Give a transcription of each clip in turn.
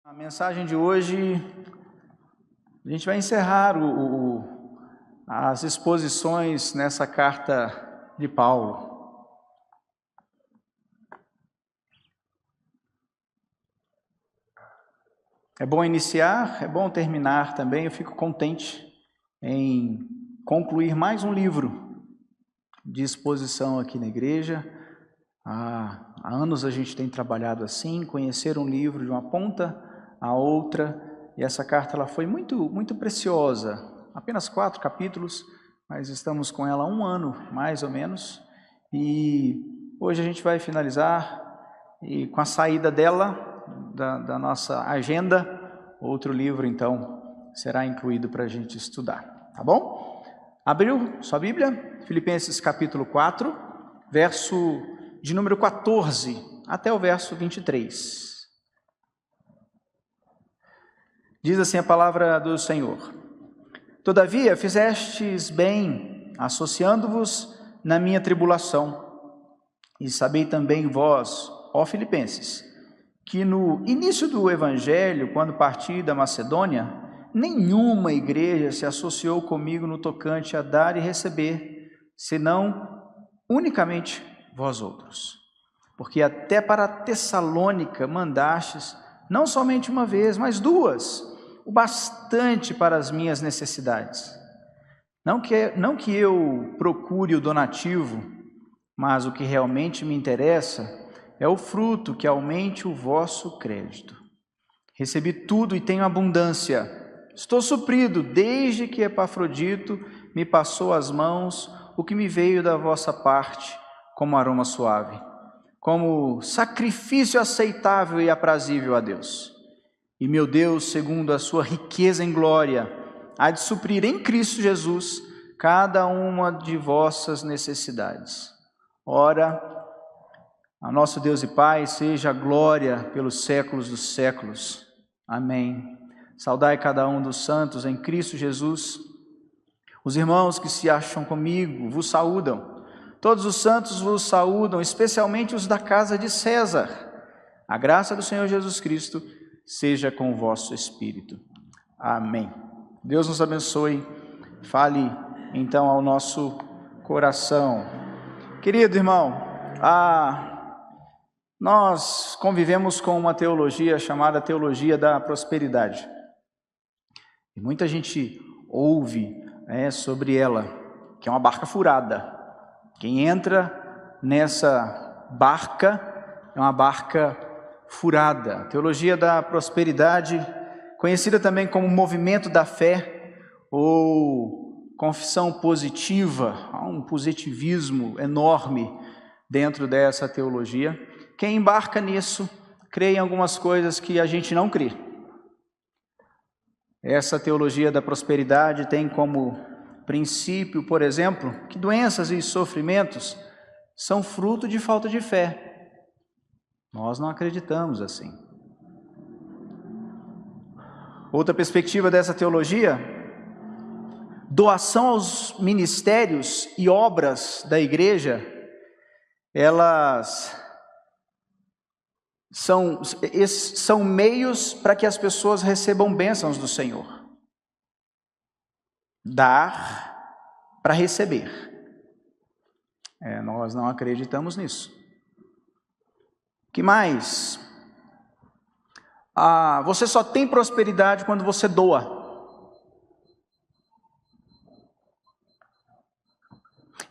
A mensagem de hoje, a gente vai encerrar as exposições nessa carta de Paulo. É bom iniciar, é bom terminar também. Eu fico contente em concluir mais um livro de exposição aqui na igreja. Há anos a gente tem trabalhado assim, conhecer um livro de uma ponta a outra, e essa carta ela foi muito preciosa, apenas 4 capítulos, mas estamos com ela há 1 ano, mais ou menos, e hoje a gente vai finalizar, e com a saída dela, da nossa agenda, outro livro então será incluído para a gente estudar, tá bom? Abriu sua Bíblia? Filipenses capítulo 4, verso de número 14 até o verso 23. Diz assim a palavra do Senhor: Todavia fizestes bem, associando-vos na minha tribulação. E sabei também vós, ó Filipenses, que no início do Evangelho, quando parti da Macedônia, nenhuma igreja se associou comigo no tocante a dar e receber, senão unicamente vós outros. Porque até para Tessalônica mandastes, não somente uma vez, mas 2, o bastante para as minhas necessidades. Não que eu procure o donativo, mas o que realmente me interessa é o fruto que aumente o vosso crédito. Recebi tudo e tenho abundância. Estou suprido desde que Epafrodito me passou às mãos o que me veio da vossa parte como aroma suave, como sacrifício aceitável e aprazível a Deus. E meu Deus, segundo a sua riqueza em glória, há de suprir em Cristo Jesus cada uma de vossas necessidades. Ora, a nosso Deus e Pai seja a glória pelos séculos dos séculos. Amém. Saudai cada um dos santos em Cristo Jesus. Os irmãos que se acham comigo vos saúdam. Todos os santos vos saúdam, especialmente os da casa de César. A graça do Senhor Jesus Cristo seja com o vosso espírito. Amém. Deus nos abençoe. Fale então ao nosso coração. Querido irmão, nós convivemos com uma teologia chamada teologia da prosperidade. E muita gente ouve sobre ela, que é uma barca furada. Quem entra nessa barca é uma barca furada. A teologia da prosperidade, conhecida também como movimento da fé ou confissão positiva, há um positivismo enorme dentro dessa teologia. Quem embarca nisso crê em algumas coisas que a gente não crê. Essa teologia da prosperidade tem como princípio, por exemplo, que doenças e sofrimentos são fruto de falta de fé. Nós não acreditamos assim. Outra perspectiva dessa teologia: doação aos ministérios e obras da igreja, elas são meios para que as pessoas recebam bênçãos do Senhor. Dar para receber. Nós não acreditamos nisso. Que mais? Você só tem prosperidade quando você doa.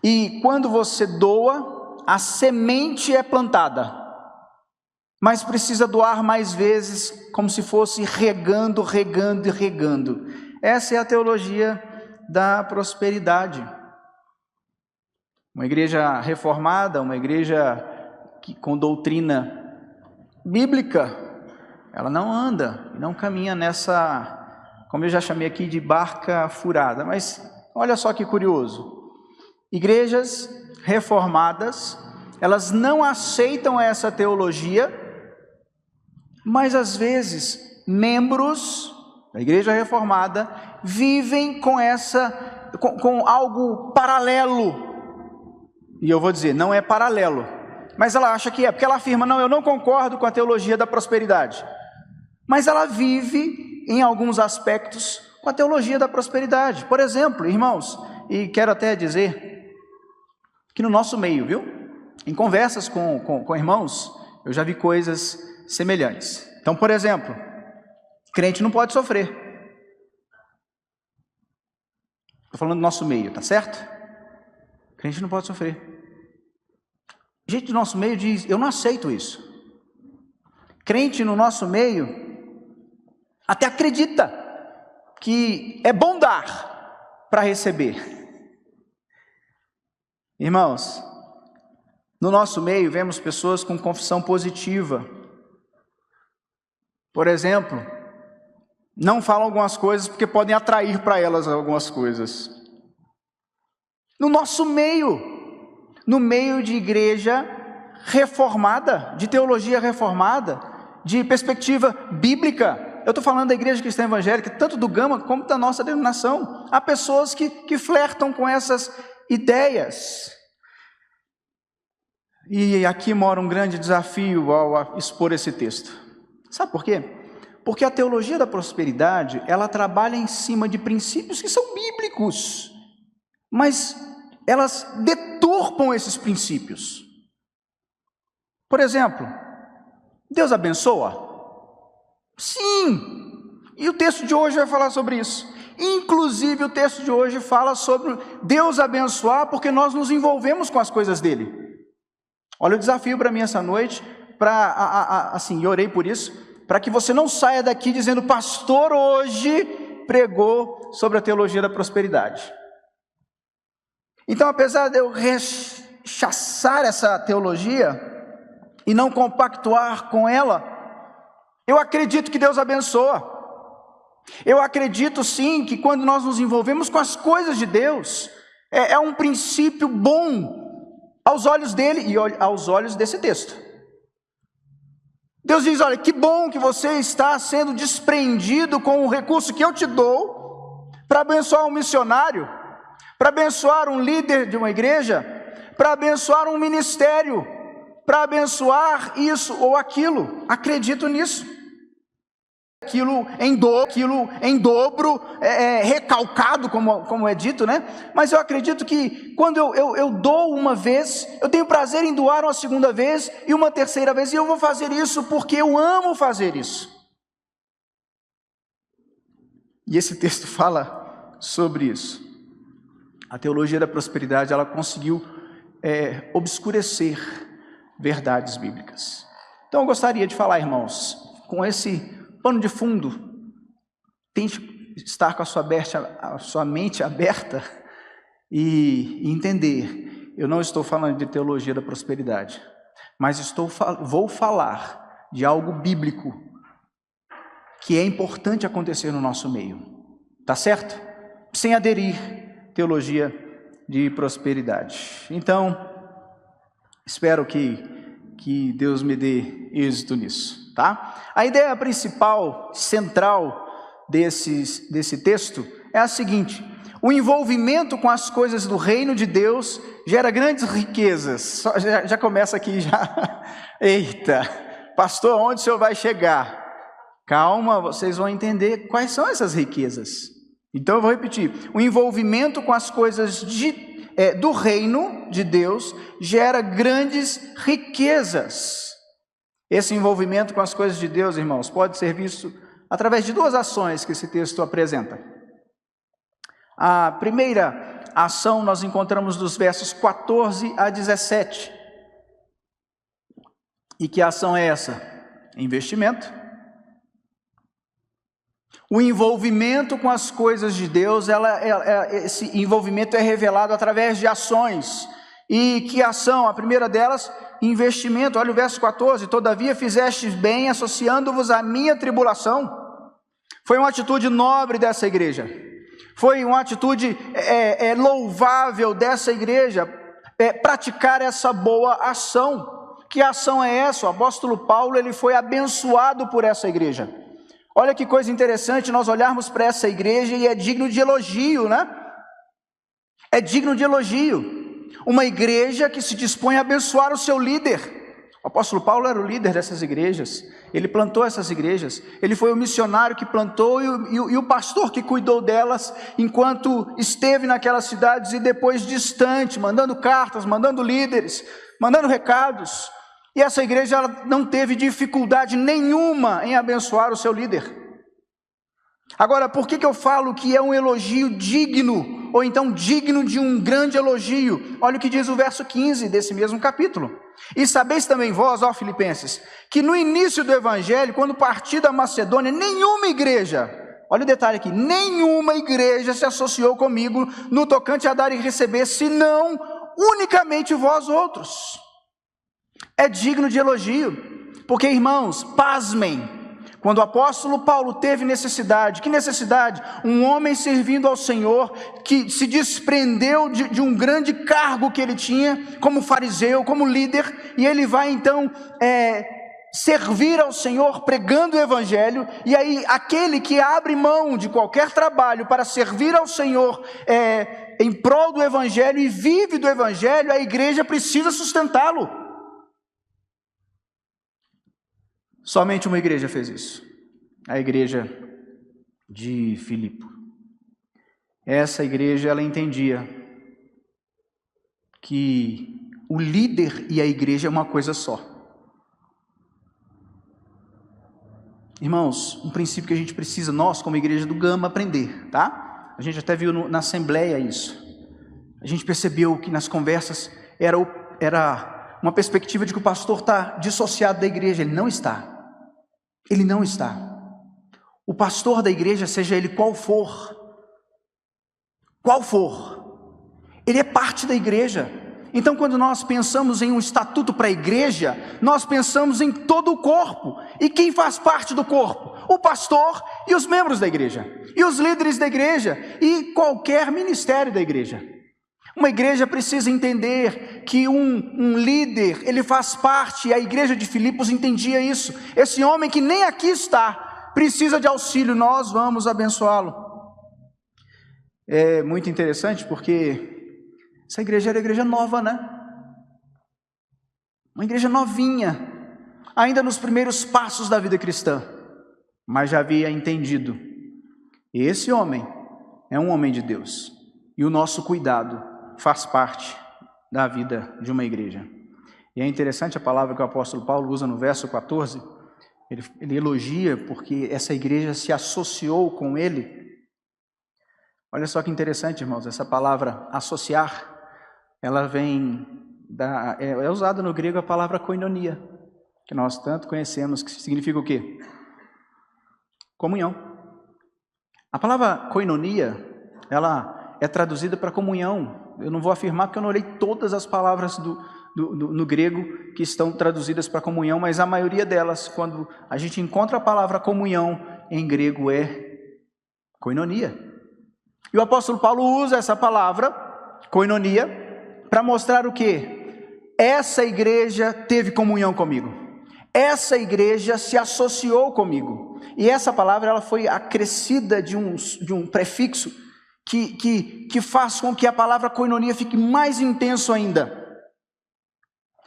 E quando você doa, a semente é plantada. Mas precisa doar mais vezes, como se fosse regando. Essa é a teologia da prosperidade. Uma igreja reformada, uma igreja com doutrina bíblica, ela não anda, não caminha nessa, como eu já chamei aqui, de barca furada. Mas olha só que curioso, igrejas reformadas, elas não aceitam essa teologia, mas às vezes membros da igreja reformada vivem com algo paralelo. E eu vou dizer, não é paralelo, mas ela acha que é, porque ela afirma: não, eu não concordo com a teologia da prosperidade. mas ela vive, em alguns aspectos, com a teologia da prosperidade. Por exemplo, irmãos, e quero até dizer que no nosso meio, viu? Em conversas com irmãos, eu já vi coisas semelhantes. Então, por exemplo, crente não pode sofrer. Estou falando do nosso meio, tá certo? Crente não pode sofrer. Gente do nosso meio diz, eu não aceito isso. Crente no nosso meio até acredita que é bom dar para receber. Irmãos, no nosso meio vemos pessoas com confissão positiva. Por exemplo, não falam algumas coisas porque podem atrair para elas algumas coisas. No nosso meio, no meio de igreja reformada, de teologia reformada, de perspectiva bíblica, eu estou falando da igreja cristã evangélica, tanto do Gama como da nossa denominação, há pessoas que flertam com essas ideias. E aqui mora um grande desafio ao expor esse texto. Sabe por quê? Porque a teologia da prosperidade, ela trabalha em cima de princípios que são bíblicos, mas elas deturpam esses princípios. Por exemplo, Deus abençoa? Sim! E o texto de hoje vai falar sobre isso. Inclusive, o texto de hoje fala sobre Deus abençoar porque nós nos envolvemos com as coisas dele. Olha o desafio para mim essa noite, assim, eu orei por isso, para que você não saia daqui dizendo, pastor hoje pregou sobre a teologia da prosperidade. Então, apesar de eu rechaçar essa teologia e não compactuar com ela, eu acredito que Deus abençoa. Eu acredito sim que quando nós nos envolvemos com as coisas de Deus, é um princípio bom aos olhos dele e aos olhos desse texto. Deus diz, olha, que bom que você está sendo desprendido com o recurso que eu te dou para abençoar um missionário, para abençoar um líder de uma igreja, para abençoar um ministério, para abençoar isso ou aquilo. Acredito nisso. Aquilo em dobro, recalcado, como é dito, né? Mas eu acredito que quando eu dou uma vez, eu tenho prazer em doar uma segunda vez e uma terceira vez, e eu vou fazer isso porque eu amo fazer isso. E esse texto fala sobre isso. A teologia da prosperidade, ela conseguiu obscurecer verdades bíblicas. Então eu gostaria de falar, irmãos, com esse pano de fundo, tente estar com a sua mente aberta e entender, eu não estou falando de teologia da prosperidade, mas vou falar de algo bíblico que é importante acontecer no nosso meio, tá certo? Sem aderir teologia de prosperidade. Então, espero que Deus me dê êxito nisso. Tá? A ideia principal, central desse texto é a seguinte: o envolvimento com as coisas do reino de Deus gera grandes riquezas. Já começa aqui já. Eita, pastor, onde o senhor vai chegar? Calma, vocês vão entender quais são essas riquezas. Então eu vou repetir: o envolvimento com as coisas do reino de Deus gera grandes riquezas. Esse envolvimento com as coisas de Deus, irmãos, pode ser visto através de duas ações que esse texto apresenta. A primeira ação nós encontramos dos versos 14 a 17. E que ação é essa? Investimento. O envolvimento com as coisas de Deus, esse envolvimento é revelado através de ações. E que ação? A primeira delas, investimento. Olha o verso 14: todavia fizestes bem associando-vos à minha tribulação. Foi uma atitude nobre dessa igreja, foi uma atitude louvável dessa igreja, praticar essa boa ação. Que ação é essa? O apóstolo Paulo, ele foi abençoado por essa igreja. Olha que coisa interessante nós olharmos para essa igreja e é digno de elogio, né? É digno de elogio. Uma igreja que se dispõe a abençoar o seu líder, O apóstolo Paulo era o líder dessas igrejas, ele plantou essas igrejas, ele foi o missionário que plantou e o pastor que cuidou delas enquanto esteve naquelas cidades e depois distante, mandando cartas, mandando líderes, mandando recados. E essa igreja ela não teve dificuldade nenhuma em abençoar o seu líder. Agora, por que eu falo que é um elogio digno, ou então digno de um grande elogio? Olha o que diz o verso 15 desse mesmo capítulo. E sabeis também vós, ó Filipenses, que no início do evangelho, quando parti da Macedônia, nenhuma igreja, olha o detalhe aqui, nenhuma igreja se associou comigo no tocante a dar e receber, senão unicamente vós outros. É digno de elogio, porque irmãos, pasmem, quando o apóstolo Paulo teve necessidade, que necessidade? Um homem servindo ao Senhor, que se desprendeu de um grande cargo que ele tinha, como fariseu, como líder, e ele vai então servir ao Senhor pregando o Evangelho, e aí aquele que abre mão de qualquer trabalho para servir ao Senhor em prol do Evangelho e vive do Evangelho, a igreja precisa sustentá-lo. Somente uma igreja fez isso, a igreja de Filipe. Essa igreja, ela entendia que o líder e a igreja é uma coisa só. Irmãos, um princípio que a gente precisa, nós como igreja do Gama, aprender, tá? A gente até viu na assembleia isso. A gente percebeu que nas conversas era uma perspectiva de que o pastor está dissociado da igreja. Ele não está. Ele não está. O pastor da igreja, seja ele qual for, ele é parte da igreja. Então, quando nós pensamos em um estatuto para a igreja, nós pensamos em todo o corpo. E quem faz parte do corpo? O pastor e os membros da igreja, e os líderes da igreja, e qualquer ministério da igreja. Uma igreja precisa entender que um líder, ele faz parte, e a igreja de Filipos entendia isso. Esse homem que nem aqui está, precisa de auxílio, nós vamos abençoá-lo. É muito interessante porque essa igreja era igreja nova, né? Uma igreja novinha, ainda nos primeiros passos da vida cristã, mas já havia entendido. Esse homem é um homem de Deus, e o nosso cuidado faz parte da vida de uma igreja. E é interessante a palavra que o apóstolo Paulo usa no verso 14, ele elogia porque essa igreja se associou com ele. Olha só que interessante, irmãos, essa palavra associar, ela vem, é usada no grego a palavra koinonia, que nós tanto conhecemos, que significa o quê? Comunhão. A palavra koinonia, ela é traduzida para comunhão. Eu não vou afirmar porque eu não olhei todas as palavras no grego que estão traduzidas para comunhão, mas a maioria delas, quando a gente encontra a palavra comunhão em grego, é koinonia. E o apóstolo Paulo usa essa palavra, koinonia, para mostrar o quê? Essa igreja teve comunhão comigo. Essa igreja se associou comigo. E essa palavra ela foi acrescida de um prefixo que faz com que a palavra koinonia fique mais intenso ainda.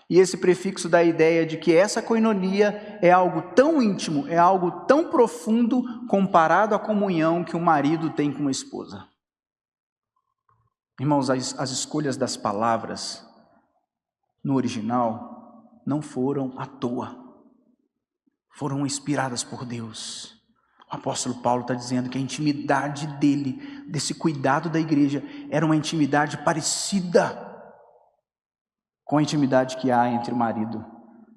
E esse prefixo dá a ideia de que essa koinonia é algo tão íntimo, é algo tão profundo comparado à comunhão que um marido tem com uma esposa. Irmãos, as escolhas das palavras no original não foram à toa, foram inspiradas por Deus. O apóstolo Paulo está dizendo que a intimidade dele, desse cuidado da igreja, era uma intimidade parecida com a intimidade que há entre o marido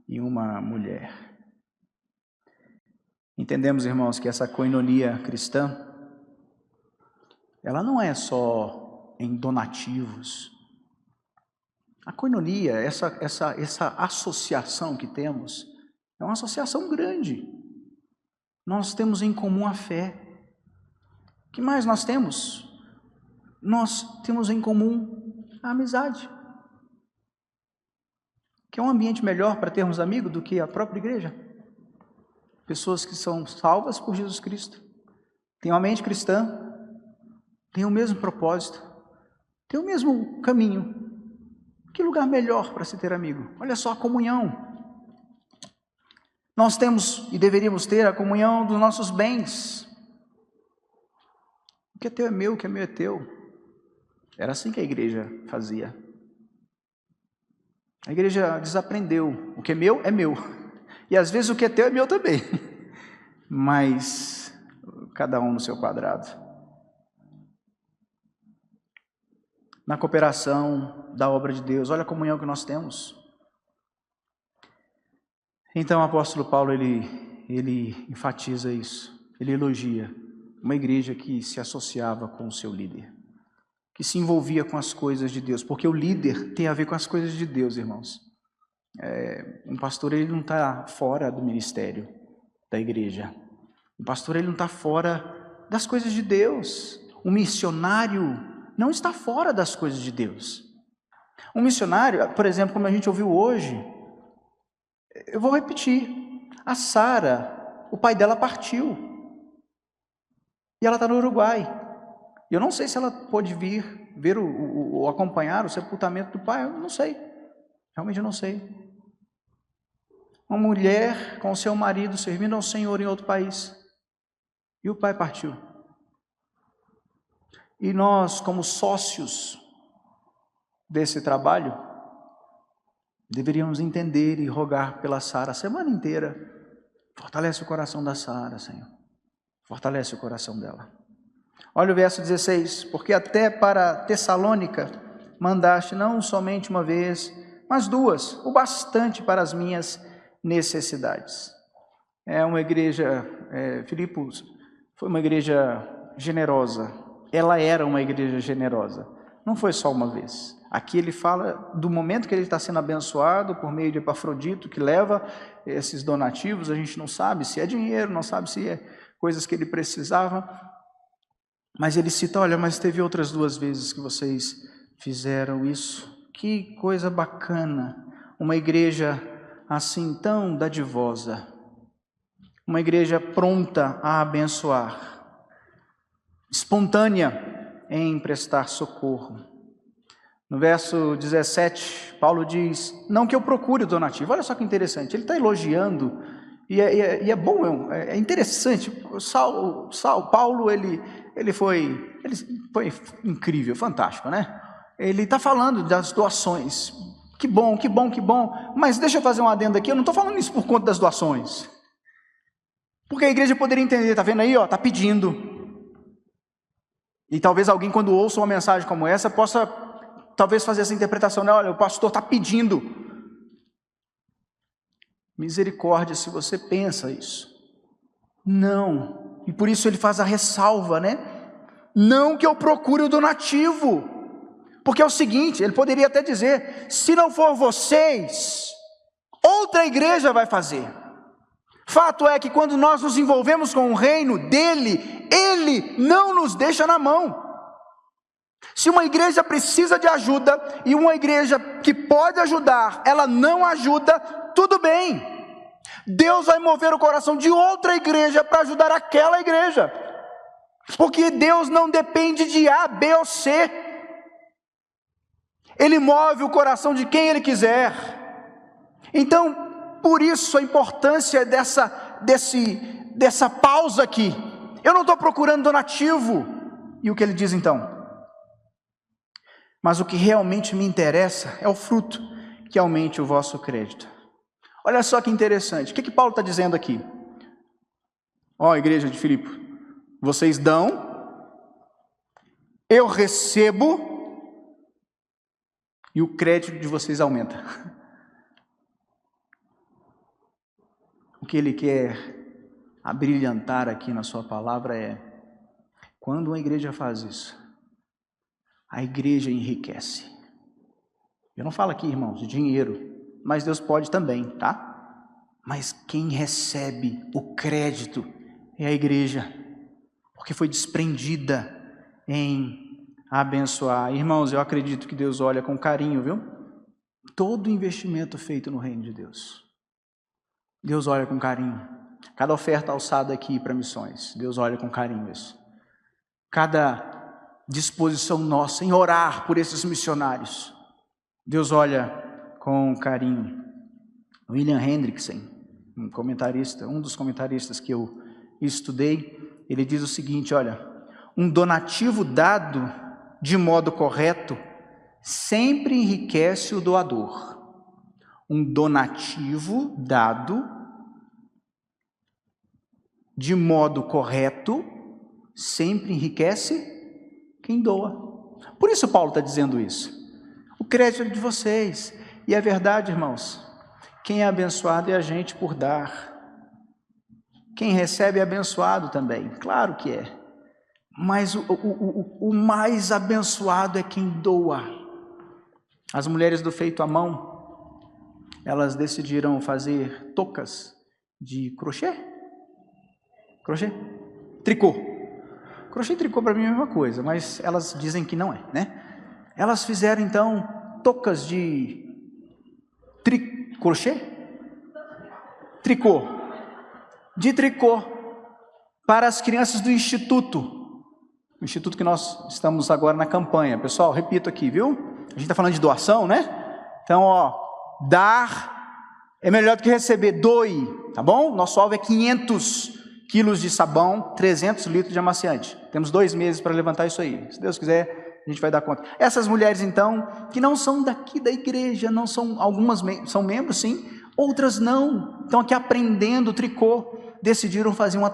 e uma mulher. Entendemos, irmãos, que essa koinonia cristã, ela não é só em donativos. A koinonia, essa associação que temos, é uma associação grande. Nós temos em comum a fé. O que mais nós temos? Nós temos em comum a amizade. Que é um ambiente melhor para termos amigos do que a própria igreja. Pessoas que são salvas por Jesus Cristo, têm uma mente cristã, têm o mesmo propósito, têm o mesmo caminho. Que lugar melhor para se ter amigo? Olha só a comunhão. Nós temos e deveríamos ter a comunhão dos nossos bens. O que é teu é meu, o que é meu é teu. Era assim que a igreja fazia. A igreja desaprendeu. O que é meu é meu. E às vezes o que é teu é meu também. Mas cada um no seu quadrado. Na cooperação da obra de Deus, olha a comunhão que nós temos. Então o apóstolo Paulo, ele enfatiza isso, ele elogia uma igreja que se associava com o seu líder, que se envolvia com as coisas de Deus, porque o líder tem a ver com as coisas de Deus, irmãos. Um pastor, ele não está fora do ministério da igreja, o pastor, ele não está fora das coisas de Deus, um missionário não está fora das coisas de Deus. Um missionário, por exemplo, como a gente ouviu hoje, eu vou repetir, a Sara, o pai dela partiu, e ela está no Uruguai. Eu não sei se ela pôde vir ver ou acompanhar o sepultamento do pai, eu não sei, realmente eu não sei. Uma mulher com o seu marido servindo ao Senhor em outro país, e o pai partiu. E nós, como sócios desse trabalho, deveríamos entender e rogar pela Sara a semana inteira. Fortalece o coração da Sara, Senhor. Fortalece o coração dela. Olha o verso 16. Porque até para Tessalônica mandaste não somente uma vez, mas duas, o bastante para as minhas necessidades. É uma igreja, Filipos foi uma igreja generosa. Ela era uma igreja generosa. Não foi só uma vez. Aqui ele fala do momento que ele está sendo abençoado por meio de Epafrodito, que leva esses donativos. A gente não sabe se é dinheiro, não sabe se é coisas que ele precisava. Mas ele cita, olha, mas teve outras 2 vezes que vocês fizeram isso. Que coisa bacana. Uma igreja assim tão dadivosa. Uma igreja pronta a abençoar. Espontânea em prestar socorro. No verso 17, Paulo diz, não que eu procure o donativo. Olha só que interessante, ele está elogiando, e é bom, é interessante. Paulo, ele foi incrível, fantástico, né? Ele está falando das doações. Que bom, que bom, que bom. Mas deixa eu fazer um adendo aqui, eu não estou falando isso por conta das doações. Porque a igreja poderia entender, está vendo aí, está pedindo. E talvez alguém, quando ouça uma mensagem como essa, possa talvez fazer essa interpretação, né? Olha, o pastor está pedindo. Misericórdia se você pensa isso. Não. E por isso ele faz a ressalva, né? Não que eu procure o donativo. Porque é o seguinte, ele poderia até dizer, se não for vocês, outra igreja vai fazer. Fato é que quando nós nos envolvemos com o reino dele, ele não nos deixa na mão. Se uma igreja precisa de ajuda e uma igreja que pode ajudar, ela não ajuda, tudo bem. Deus vai mover o coração de outra igreja para ajudar aquela igreja. Porque Deus não depende de A, B ou C. Ele move o coração de quem Ele quiser. Então, por isso a importância dessa pausa aqui. Eu não estou procurando donativo. E o que ele diz então? Mas o que realmente me interessa é o fruto que aumente o vosso crédito. Olha só que interessante. O que Paulo está dizendo aqui? Ó, igreja de Filipe, vocês dão, eu recebo, e o crédito de vocês aumenta. O que ele quer abrilhantar aqui na sua palavra é, quando uma igreja faz isso, a igreja enriquece. Eu não falo aqui, irmãos, de dinheiro, mas Deus pode também, tá? Mas quem recebe o crédito é a igreja, porque foi desprendida em abençoar. Irmãos, eu acredito que Deus olha com carinho, viu? Todo investimento feito no reino de Deus. Deus olha com carinho. Cada oferta alçada aqui para missões, Deus olha com carinho isso. Cada disposição nossa em orar por esses missionários, Deus olha com carinho. William Hendrickson, um dos comentaristas que eu estudei, ele diz o seguinte, olha, um donativo dado de modo correto sempre enriquece o doador. Um donativo dado de modo correto sempre enriquece quem doa. Por isso Paulo está dizendo isso. O crédito é de vocês. E é verdade, irmãos. Quem é abençoado é a gente por dar. Quem recebe é abençoado também. Claro que é. Mas o mais abençoado é quem doa. As mulheres do feito à mão, elas decidiram fazer toucas de crochê. Crochê? Tricô. Crochê e tricô para mim é a mesma coisa, mas elas dizem que não é, né? Elas fizeram então toucas de crochê? Tricô. De tricô para as crianças do instituto. O instituto que nós estamos agora na campanha. Pessoal, repito aqui, viu? A gente está falando de doação, né? Então, dar é melhor do que receber. Doe, tá bom? Nosso alvo é 500 quilos de sabão, 300 litros de amaciante. Temos 2 meses para levantar isso aí. Se Deus quiser, a gente vai dar conta. Essas mulheres, então, que não são daqui da igreja, não são, algumas são membros, sim, outras não. Estão aqui aprendendo tricô, decidiram fazer uma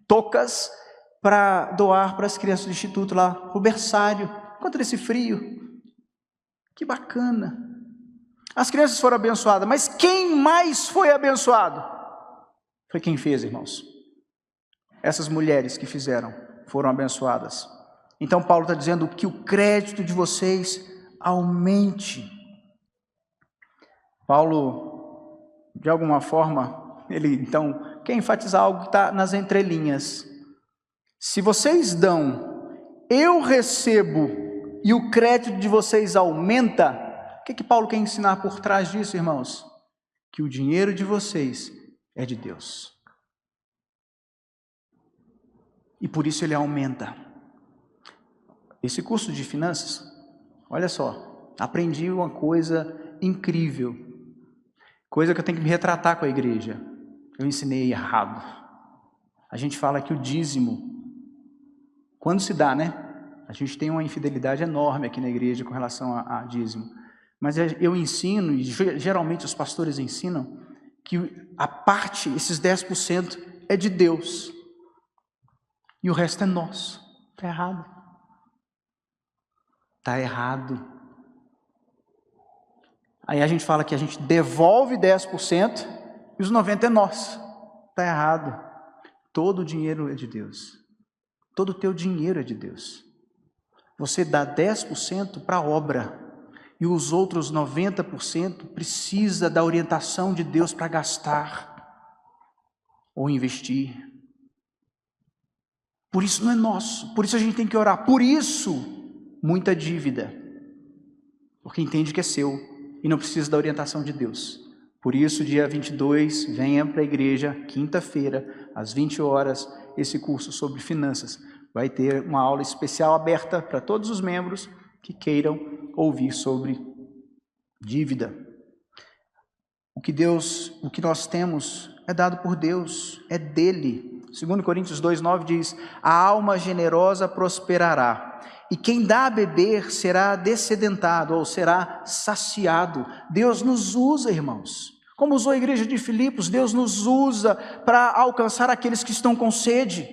toucas, para doar para as crianças do instituto lá, o berçário, contra esse frio. Que bacana. As crianças foram abençoadas, mas quem mais foi abençoado? Foi quem fez, irmãos. Essas mulheres que fizeram foram abençoadas. Então Paulo está dizendo que o crédito de vocês aumente. Paulo, de alguma forma, ele então quer enfatizar algo que está nas entrelinhas. Se vocês dão, eu recebo e o crédito de vocês aumenta, o que Paulo quer ensinar por trás disso, irmãos? Que o dinheiro de vocês é de Deus. E por isso ele aumenta. Esse curso de finanças, olha só, aprendi uma coisa incrível, coisa que eu tenho que me retratar com a igreja. Eu ensinei errado. A gente fala que o dízimo, quando se dá, né? A gente tem uma infidelidade enorme aqui na igreja com relação a dízimo. Mas eu ensino, e geralmente os pastores ensinam, que a parte, esses 10%, é de Deus. E o resto é nosso. Está errado. Está errado. Aí a gente fala que a gente devolve 10% e os 90% é nosso. Está errado. Todo o dinheiro é de Deus. Todo o teu dinheiro é de Deus. Você dá 10% para a obra. E os outros 90% precisa da orientação de Deus para gastar ou investir. Por isso não é nosso. Por isso a gente tem que orar. Por isso, muita dívida. Porque entende que é seu e não precisa da orientação de Deus. Por isso, dia 22, venha para a igreja, quinta-feira, às 20 horas, esse curso sobre finanças. Vai ter uma aula especial aberta para todos os membros que queiram ouvir sobre dívida. O que nós temos é dado por Deus, é dele. 2 Coríntios 2,9 diz, a alma generosa prosperará, e quem dá a beber será dessedentado, ou será saciado. Deus nos usa, irmãos. Como usou a igreja de Filipos, Deus nos usa para alcançar aqueles que estão com sede.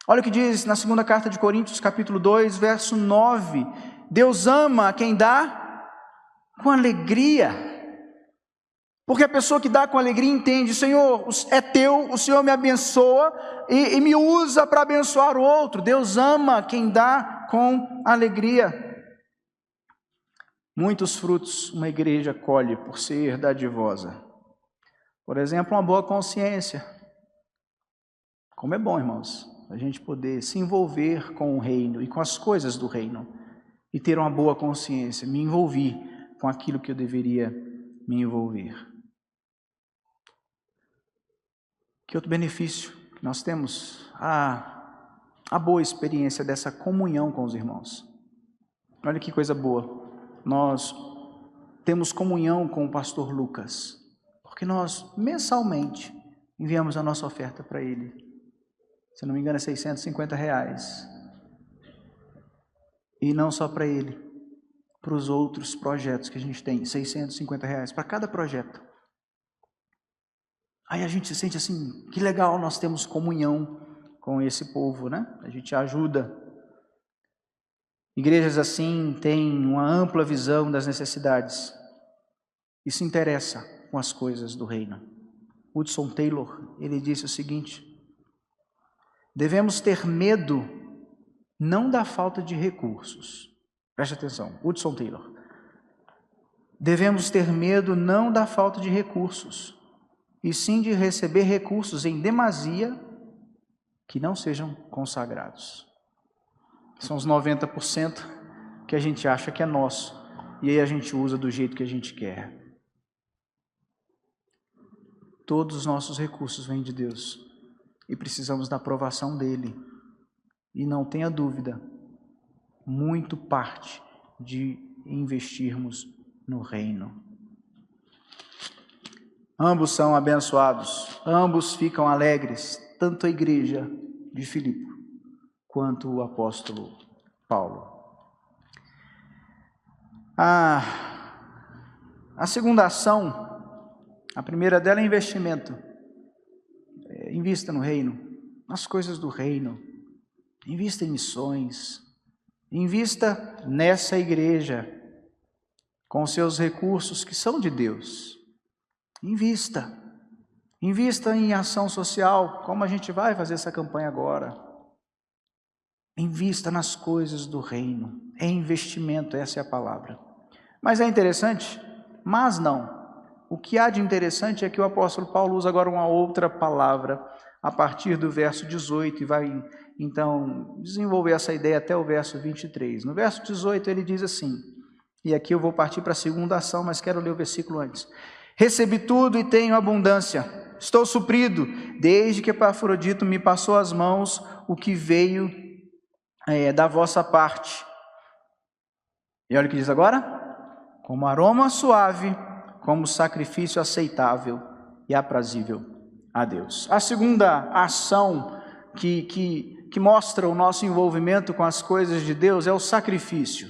Olha o que diz na segunda carta de Coríntios, capítulo 2, verso 9. Deus ama quem dá com alegria. Porque a pessoa que dá com alegria entende, Senhor, é teu, o Senhor me abençoa e me usa para abençoar o outro. Deus ama quem dá com alegria. Muitos frutos uma igreja colhe por ser dadivosa. Por exemplo, uma boa consciência. Como é bom, irmãos, a gente poder se envolver com o reino e com as coisas do reino. E ter uma boa consciência, me envolver com aquilo que eu deveria me envolver. Que outro benefício nós temos? A boa experiência dessa comunhão com os irmãos. Olha que coisa boa. Nós temos comunhão com o pastor Lucas, Porque nós, mensalmente, enviamos a nossa oferta para Ele. Se não me engano, é R$650. E não só para Ele, para os outros projetos que a gente tem, R$650 para cada projeto. Aí a gente se sente assim, que legal, nós temos comunhão com esse povo, né? A gente ajuda. Igrejas assim têm uma ampla visão das necessidades e se interessa com as coisas do reino. Hudson Taylor, ele disse o seguinte: devemos ter medo não da falta de recursos. Preste atenção, Hudson Taylor. Devemos ter medo não da falta de recursos, e sim de receber recursos em demasia que não sejam consagrados. São os 90% que a gente acha que é nosso, e aí a gente usa do jeito que a gente quer. Todos os nossos recursos vêm de Deus, e precisamos da aprovação dEle. E não tenha dúvida, muito parte de investirmos no reino. Ambos são abençoados, ambos ficam alegres, tanto a igreja de Filipe quanto o apóstolo Paulo. A segunda ação, a primeira dela é investimento. Invista no reino, nas coisas do reino. Invista em missões. Invista nessa igreja, com seus recursos que são de Deus. Invista. Invista em ação social, como a gente vai fazer essa campanha agora. Invista nas coisas do reino. É investimento, essa é a palavra. Mas é interessante? Mas não. O que há de interessante é que o apóstolo Paulo usa agora uma outra palavra a partir do verso 18 e vai então desenvolver essa ideia até o verso 23. No verso 18 ele diz assim, e aqui eu vou partir para a segunda ação, mas quero ler o versículo antes. Recebi tudo e tenho abundância, estou suprido, desde que Epafrodito me passou às mãos o que veio da vossa parte. E olha o que diz agora, como aroma suave, como sacrifício aceitável e aprazível a Deus. A segunda ação que mostra o nosso envolvimento com as coisas de Deus é o sacrifício.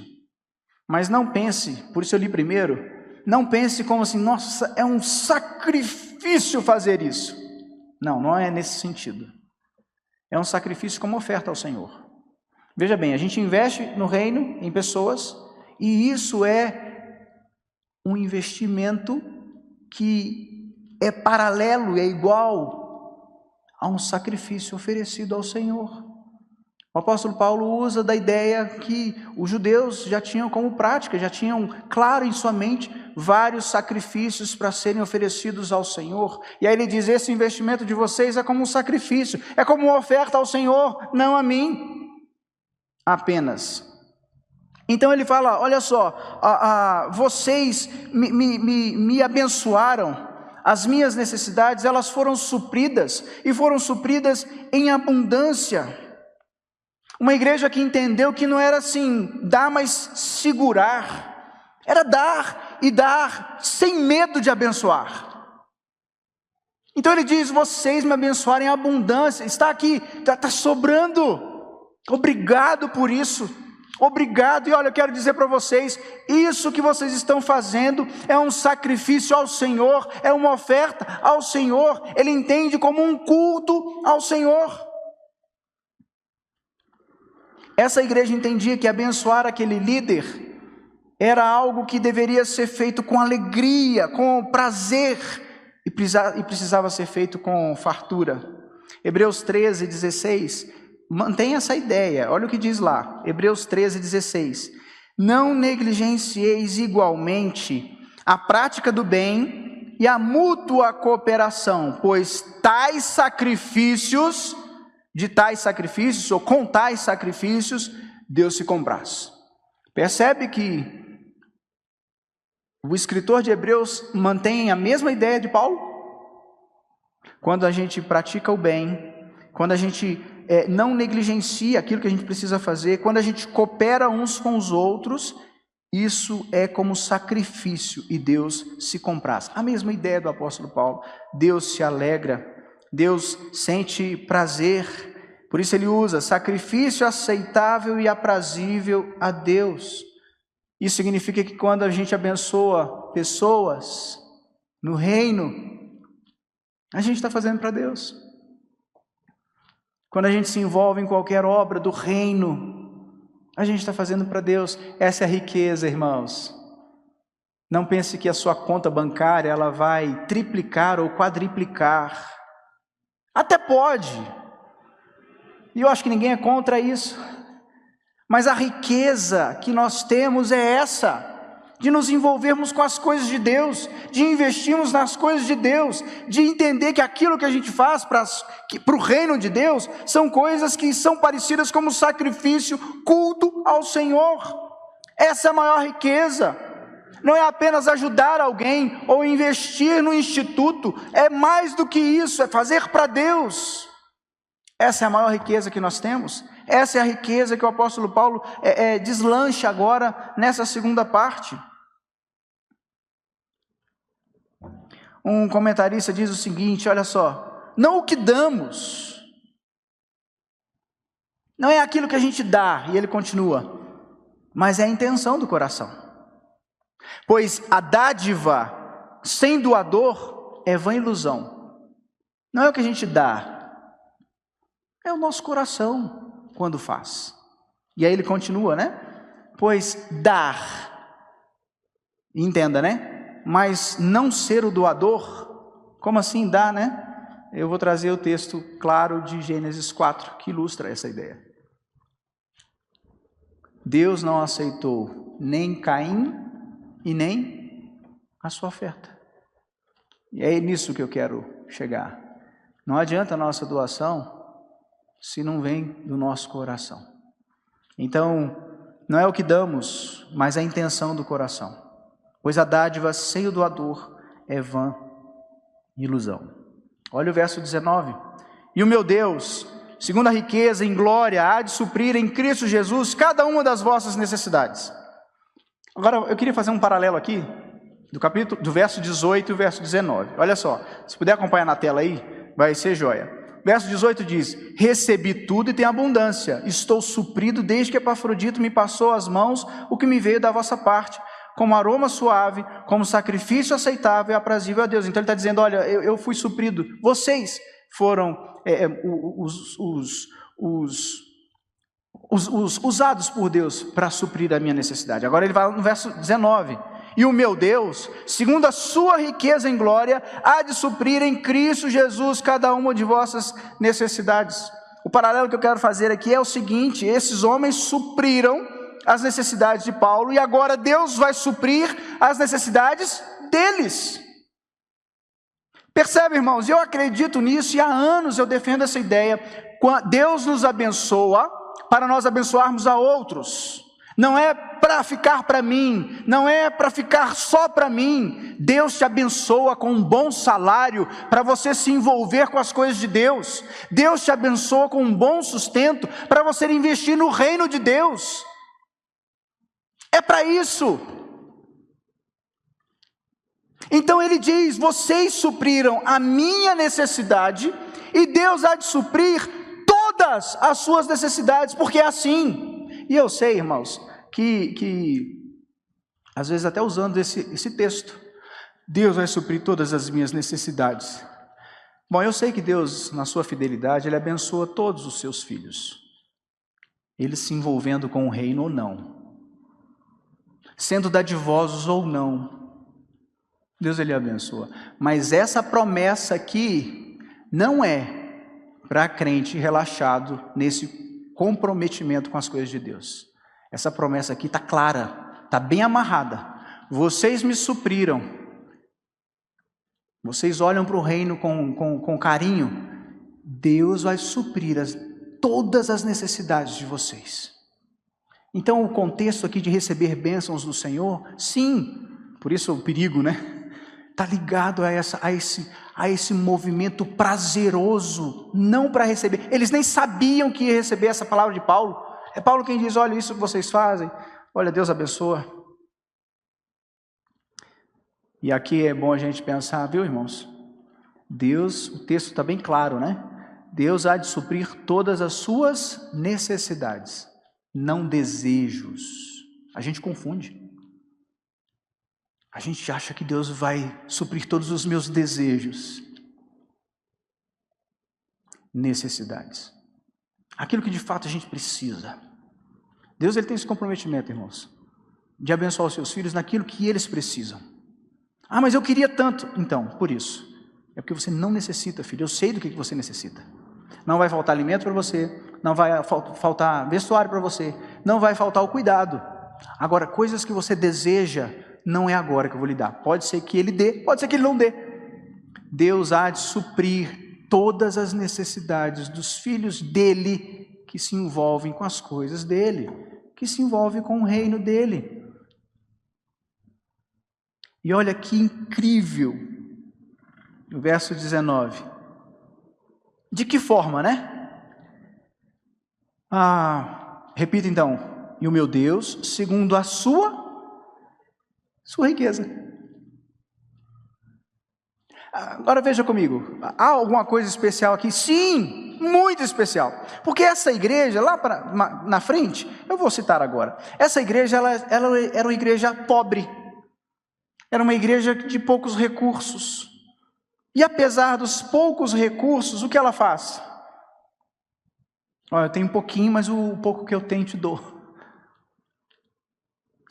Mas não pense, por isso eu li primeiro, não pense como assim, nossa, é um sacrifício fazer isso. Não, não é nesse sentido. É um sacrifício como oferta ao Senhor. Veja bem, a gente investe no reino, em pessoas, e isso é um investimento que é paralelo, é igual a um sacrifício oferecido ao Senhor. O apóstolo Paulo usa da ideia que os judeus já tinham como prática, já tinham claro em sua mente vários sacrifícios para serem oferecidos ao Senhor. E aí ele diz, esse investimento de vocês é como um sacrifício, é como uma oferta ao Senhor, não a mim apenas. Então ele fala, olha só, vocês me abençoaram, as minhas necessidades, elas foram supridas, e foram supridas em abundância. Uma igreja que entendeu que não era assim, dar, mas segurar. Era dar e dar, sem medo de abençoar. Então ele diz, vocês me abençoarem em abundância, está aqui, está sobrando. Obrigado por isso. Obrigado, e olha, eu quero dizer para vocês, isso que vocês estão fazendo é um sacrifício ao Senhor, é uma oferta ao Senhor, ele entende como um culto ao Senhor. Essa igreja entendia que abençoar aquele líder era algo que deveria ser feito com alegria, com prazer, e precisava ser feito com fartura. Hebreus 13:16 mantém essa ideia, olha o que diz lá, Hebreus 13:16. Não negligencieis igualmente a prática do bem e a mútua cooperação, pois tais sacrifícios, ou com tais sacrifícios, Deus se compraz. Percebe que o escritor de Hebreus mantém a mesma ideia de Paulo? Quando a gente pratica o bem, quando a gente não negligencia aquilo que a gente precisa fazer, quando a gente coopera uns com os outros, Isso é como sacrifício e Deus se compraz. A mesma ideia do apóstolo Paulo. Deus se alegra, Deus sente prazer. Por isso ele usa sacrifício aceitável e aprazível a Deus. Isso significa que quando a gente abençoa pessoas no reino, a gente está fazendo para Deus. Quando a gente se envolve em qualquer obra do reino, a gente está fazendo para Deus. Essa é a riqueza, irmãos. Não pense que a sua conta bancária ela vai triplicar ou quadriplicar. Até pode. E eu acho que ninguém é contra isso. Mas a riqueza que nós temos é essa, de nos envolvermos com as coisas de Deus, de investirmos nas coisas de Deus, de entender que aquilo que a gente faz para o reino de Deus, são coisas que são parecidas como sacrifício, culto ao Senhor. Essa é a maior riqueza. Não é apenas ajudar alguém ou investir no instituto, é mais do que isso, é fazer para Deus. Essa é a maior riqueza que nós temos. Essa é a riqueza que o apóstolo Paulo deslancha agora nessa segunda parte. Um comentarista diz o seguinte, olha só, não o que damos, não é aquilo que a gente dá, e ele continua, mas é a intenção do coração. Pois a dádiva sem doador é vã ilusão. Não é o que a gente dá, é o nosso coração quando faz. E aí ele continua, né? Pois dar, entenda, né? Mas não ser o doador, como assim dar, né? Eu vou trazer o texto claro de Gênesis 4, que ilustra essa ideia. Deus não aceitou nem Caim e nem a sua oferta. E é nisso que eu quero chegar. Não adianta a nossa doação se não vem do nosso coração. Então, não é o que damos, mas a intenção do coração. Pois a dádiva sem o doador é vã ilusão. Olha o verso 19. E o meu Deus, segundo a riqueza em glória, há de suprir em Cristo Jesus cada uma das vossas necessidades. Agora, eu queria fazer um paralelo aqui, do verso 18 e o verso 19. Olha só, se puder acompanhar na tela aí, vai ser joia. Verso 18 diz, recebi tudo e tenho abundância, estou suprido desde que Epafrodito me passou às mãos o que me veio da vossa parte, como aroma suave, como sacrifício aceitável e aprazível a Deus. Então ele está dizendo, olha, eu fui suprido, vocês foram usados por Deus para suprir a minha necessidade. Agora ele vai no verso 19, e o meu Deus, segundo a sua riqueza em glória, há de suprir em Cristo Jesus cada uma de vossas necessidades. O paralelo que eu quero fazer aqui é o seguinte, esses homens supriram as necessidades de Paulo, e agora Deus vai suprir as necessidades deles. Percebe, irmãos? Eu acredito nisso, e há anos eu defendo essa ideia. Deus nos abençoa para nós abençoarmos a outros. Não é para ficar para mim, não é para ficar só para mim. Deus te abençoa com um bom salário para você se envolver com as coisas de Deus. Deus te abençoa com um bom sustento para você investir no reino de Deus. É para isso. Então ele diz, vocês supriram a minha necessidade e Deus há de suprir todas as suas necessidades, porque é assim. E eu sei, irmãos, que às vezes até usando esse texto, Deus vai suprir todas as minhas necessidades. Bom, eu sei que Deus, na sua fidelidade, Ele abençoa todos os seus filhos, eles se envolvendo com o reino ou não, sendo dadivosos ou não, Deus Ele abençoa. Mas essa promessa aqui não é para crente relaxado nesse comprometimento com as coisas de Deus. Essa promessa aqui está clara, está bem amarrada. Vocês me supriram. Vocês olham para o reino com carinho. Deus vai suprir todas as necessidades de vocês. Então o contexto aqui de receber bênçãos do Senhor, sim, por isso o perigo, né? Está ligado a esse movimento prazeroso, não para receber. Eles nem sabiam que ia receber essa palavra de Paulo. É Paulo quem diz, olha, isso que vocês fazem, olha, Deus abençoa. E aqui é bom a gente pensar, viu, irmãos? Deus, o texto está bem claro, né? Deus há de suprir todas as suas necessidades, não desejos. A gente confunde. A gente acha que Deus vai suprir todos os meus desejos. Necessidades. Aquilo que de fato a gente precisa. Deus ele tem esse comprometimento, irmãos, de abençoar os seus filhos naquilo que eles precisam. Ah, mas eu queria tanto. Então, por isso. É porque você não necessita, filho. Eu sei do que você necessita. Não vai faltar alimento para você, não vai faltar vestuário para você, não vai faltar o cuidado. Agora, coisas que você deseja, não é agora que eu vou lhe dar. Pode ser que ele dê, pode ser que ele não dê. Deus há de suprir todas as necessidades dos filhos dele que se envolvem com as coisas dele, que se envolvem com o reino dele. E olha que incrível, no verso 19. De que forma, né? Repita então. E o meu Deus, segundo a sua riqueza. Agora veja comigo. Há alguma coisa especial aqui? Sim, muito especial. Porque essa igreja, lá na frente, eu vou citar agora. Essa igreja, ela era uma igreja pobre. Era uma igreja de poucos recursos. E apesar dos poucos recursos, o que ela faz? Olha, eu tenho um pouquinho, mas o pouco que eu tenho te dou.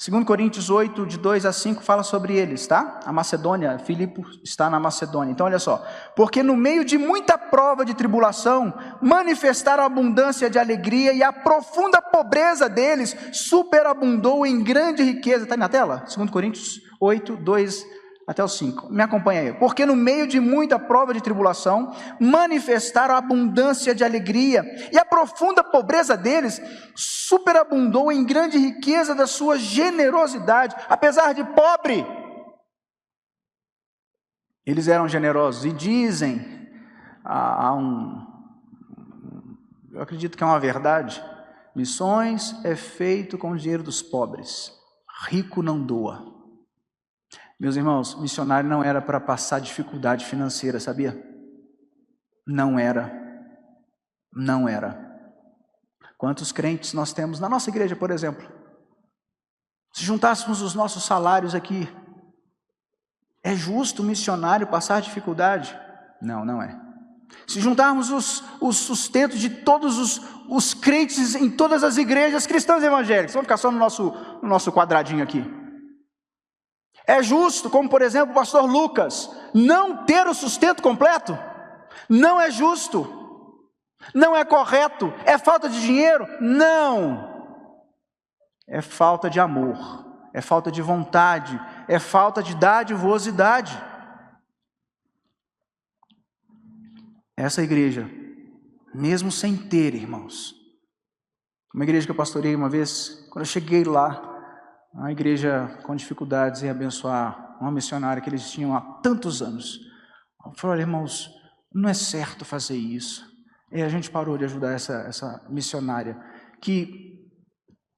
2 Coríntios 8, de 2 a 5, fala sobre eles, tá? A Macedônia, Filipe está na Macedônia. Então, olha só. Porque no meio de muita prova de tribulação, manifestaram a abundância de alegria e a profunda pobreza deles superabundou em grande riqueza. Está aí na tela? 2 Coríntios 8, 2 até o 5. Me acompanha aí. Porque no meio de muita prova de tribulação, manifestaram a abundância de alegria, e a profunda pobreza deles superabundou em grande riqueza da sua generosidade. Apesar de pobre, eles eram generosos. E dizem, eu acredito que é uma verdade, missões é feito com o dinheiro dos pobres, rico não doa. Meus irmãos, missionário não era para passar dificuldade financeira, sabia? Não era. Não era. Quantos crentes nós temos na nossa igreja, por exemplo? Se juntássemos os nossos salários aqui, é justo o missionário passar dificuldade? Não, não é. Se juntarmos os sustentos de todos os crentes em todas as igrejas cristãs evangélicas, vamos ficar só no nosso quadradinho aqui. É justo, como por exemplo o pastor Lucas, não ter o sustento completo? Não é justo, não é correto, é falta de dinheiro? Não, é falta de amor, é falta de vontade, é falta de dadivosidade. Essa igreja, mesmo sem ter, irmãos, uma igreja que eu pastoreei uma vez, quando eu cheguei lá, uma igreja com dificuldades em abençoar uma missionária que eles tinham há tantos anos. Eu falei, olha, irmãos, não é certo fazer isso. E a gente parou de ajudar essa missionária, que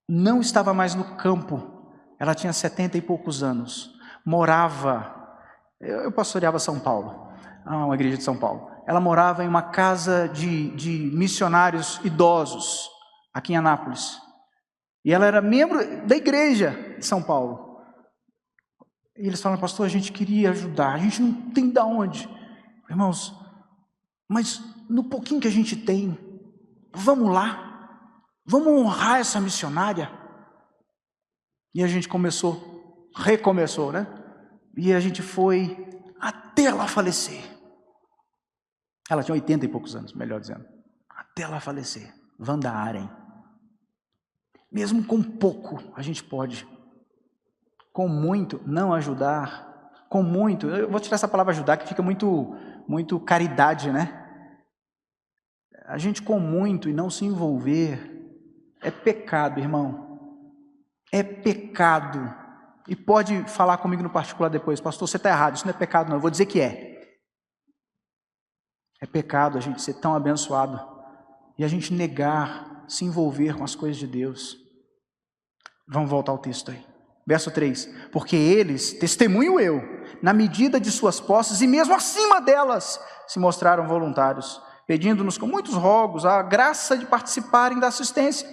não estava mais no campo. Ela tinha 70 e poucos anos. Morava, eu pastoreava São Paulo, uma igreja de São Paulo. Ela morava em uma casa de missionários idosos, aqui em Anápolis. E ela era membro da igreja de São Paulo. E eles falaram, pastor, a gente queria ajudar, a gente não tem de onde. Irmãos, mas no pouquinho que a gente tem, vamos lá, vamos honrar essa missionária. E a gente recomeçou, né? E a gente foi até ela falecer. Ela tinha 80 e poucos anos, melhor dizendo. Até ela falecer. Wanda Aren. Mesmo com pouco, a gente pode. Com muito, não ajudar. Com muito, eu vou tirar essa palavra ajudar, que fica muito caridade, né? A gente com muito e não se envolver, é pecado, irmão. É pecado. E pode falar comigo no particular depois, pastor, você está errado, isso não é pecado não, eu vou dizer que é. É pecado a gente ser tão abençoado e a gente negar, se envolver com as coisas de Deus. Vamos voltar ao texto aí. Verso 3, porque eles, testemunho eu, na medida de suas posses e mesmo acima delas, se mostraram voluntários, pedindo-nos com muitos rogos a graça de participarem da assistência.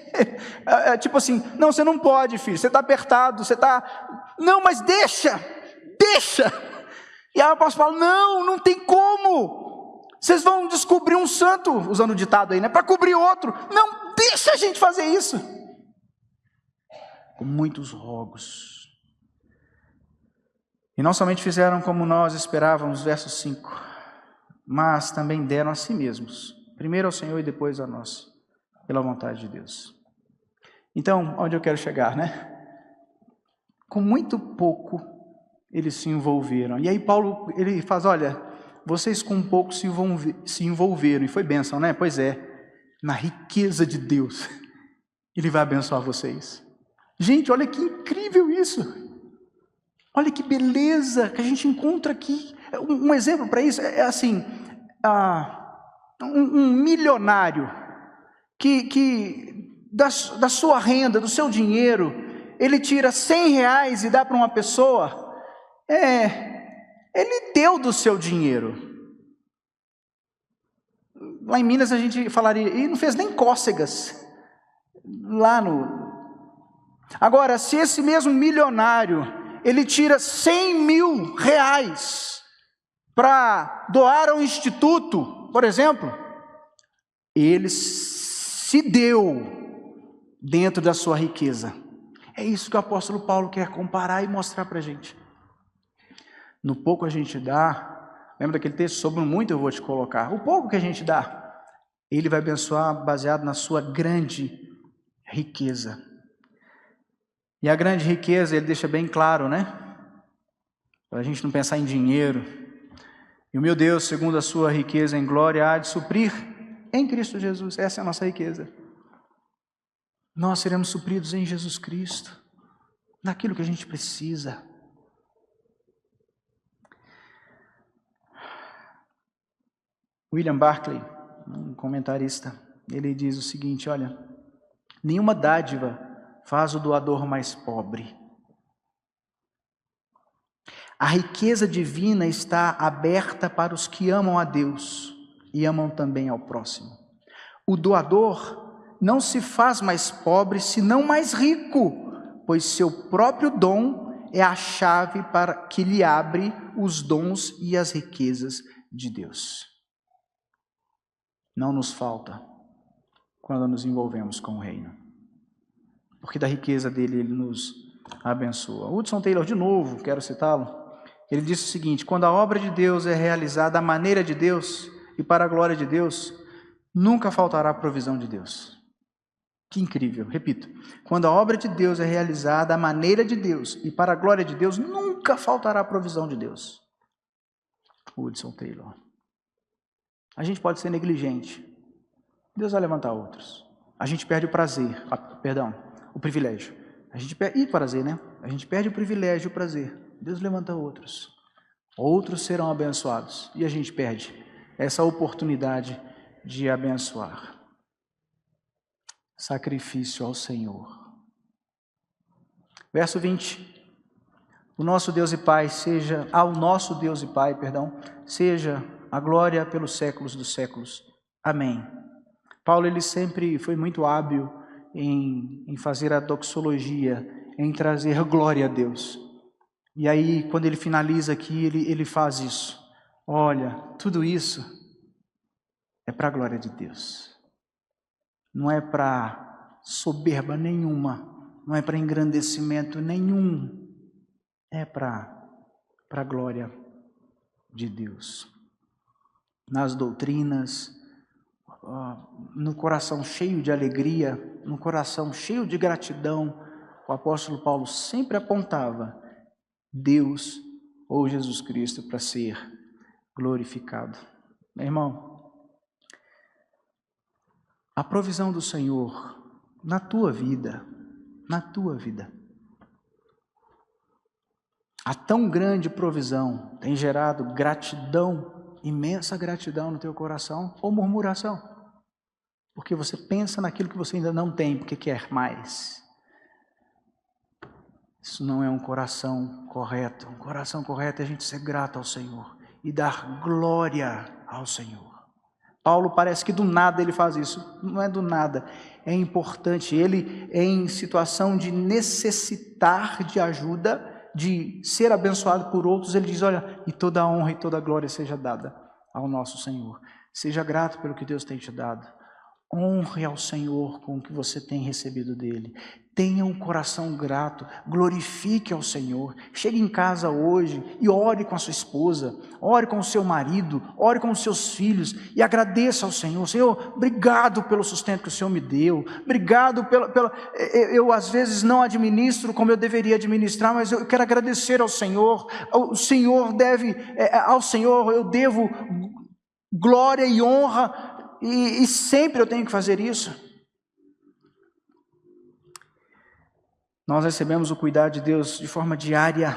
Tipo assim, não, você não pode, filho, você está apertado, você está... Não, mas deixa. E aí o apóstolo fala, não tem como. Vocês vão descobrir um santo, usando o ditado aí, né? Para cobrir outro. Não, deixa a gente fazer isso. Com muitos rogos. E não somente fizeram como nós esperávamos, verso 5, mas também deram a si mesmos, primeiro ao Senhor e depois a nós, pela vontade de Deus. Então, onde eu quero chegar, né? Com muito pouco, eles se envolveram. E aí Paulo, ele faz, olha, vocês com pouco se envolveram, e foi bênção, né? Pois é, na riqueza de Deus, Ele vai abençoar vocês. Gente, olha que incrível isso. Olha que beleza que a gente encontra aqui. Um exemplo para isso é assim, um milionário que da sua renda, do seu dinheiro, ele tira R$100 e dá para uma pessoa, ele deu do seu dinheiro. Lá em Minas a gente falaria, e não fez nem cócegas. Agora, se esse mesmo milionário, ele tira R$100 mil para doar ao instituto, por exemplo, ele se deu dentro da sua riqueza. É isso que o apóstolo Paulo quer comparar e mostrar para a gente. No pouco a gente dá, lembra daquele texto, sobre muito eu vou te colocar. O pouco que a gente dá, Ele vai abençoar baseado na sua grande riqueza. E a grande riqueza, ele deixa bem claro, né? Para a gente não pensar em dinheiro. E o meu Deus, segundo a sua riqueza em glória, há de suprir em Cristo Jesus. Essa é a nossa riqueza. Nós seremos supridos em Jesus Cristo, naquilo que a gente precisa. William Barclay, um comentarista, ele diz o seguinte, olha, nenhuma dádiva faz o doador mais pobre. A riqueza divina está aberta para os que amam a Deus e amam também ao próximo. O doador não se faz mais pobre, senão mais rico, pois seu próprio dom é a chave para que lhe abre os dons e as riquezas de Deus. Não nos falta quando nos envolvemos com o reino, porque da riqueza dele ele nos abençoa. Hudson Taylor, de novo, quero citá-lo, ele disse o seguinte, quando a obra de Deus é realizada à maneira de Deus e para a glória de Deus, nunca faltará a provisão de Deus. Que incrível, repito, quando a obra de Deus é realizada à maneira de Deus e para a glória de Deus, nunca faltará a provisão de Deus. Hudson Taylor. A gente pode ser negligente, Deus vai levantar outros. A gente perde o prazer, o privilégio. A gente perde o prazer, né? A gente perde o privilégio e o prazer. Deus levanta outros. Outros serão abençoados. E a gente perde essa oportunidade de abençoar. Sacrifício ao Senhor. Verso 20. Ao nosso Deus e Pai seja a glória pelos séculos dos séculos. Amém. Paulo, ele sempre foi muito hábil em fazer a doxologia, em trazer glória a Deus. E aí, quando ele finaliza aqui, ele faz isso. Olha, tudo isso é para a glória de Deus. Não é para soberba nenhuma, não é para engrandecimento nenhum. É para a glória de Deus. Nas doutrinas, no coração cheio de alegria, no coração cheio de gratidão, o apóstolo Paulo sempre apontava Deus ou Jesus Cristo para ser glorificado. Meu irmão, a provisão do Senhor na tua vida, a tão grande provisão tem gerado gratidão, imensa gratidão no teu coração ou murmuração? Porque você pensa naquilo que você ainda não tem, porque quer mais. Isso não é um coração correto. Um coração correto é a gente ser grato ao Senhor e dar glória ao Senhor. Paulo parece que do nada ele faz isso. Não é do nada, é importante. Ele, em situação de necessitar de ajuda, de ser abençoado por outros, ele diz, olha, e toda a honra e toda a glória seja dada ao nosso Senhor. Seja grato pelo que Deus tem te dado. Honre ao Senhor com o que você tem recebido dele. Tenha um coração grato, glorifique ao Senhor. Chegue em casa hoje e ore com a sua esposa, ore com o seu marido, ore com os seus filhos e agradeça ao Senhor. Senhor, obrigado pelo sustento que o Senhor me deu. Obrigado eu às vezes não administro como eu deveria administrar, mas eu quero agradecer ao Senhor. Ao Senhor eu devo glória e honra. E sempre eu tenho que fazer isso. Nós recebemos o cuidado de Deus de forma diária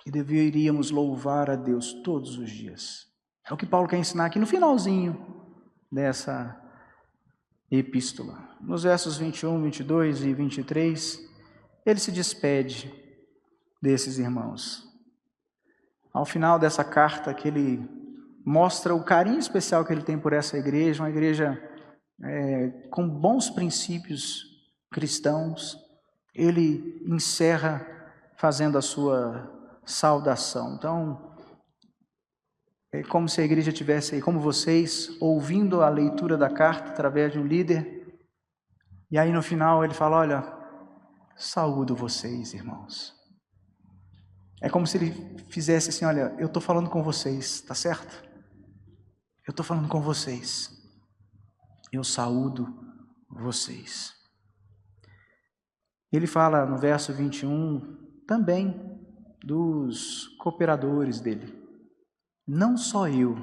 e deveríamos louvar a Deus todos os dias. É o que Paulo quer ensinar aqui no finalzinho dessa epístola. Nos versos 21, 22 e 23, ele se despede desses irmãos. Ao final dessa carta que ele mostra o carinho especial que ele tem por essa igreja, uma igreja com bons princípios cristãos. Ele encerra fazendo a sua saudação. Então, é como se a igreja tivesse aí, como vocês, ouvindo a leitura da carta através de um líder, e aí no final ele fala, olha, saúdo vocês, irmãos. É como se ele fizesse assim, olha, eu estou falando com vocês, tá certo? Eu estou falando com vocês. Eu saúdo vocês. Ele fala no verso 21 também dos cooperadores dele. Não só eu.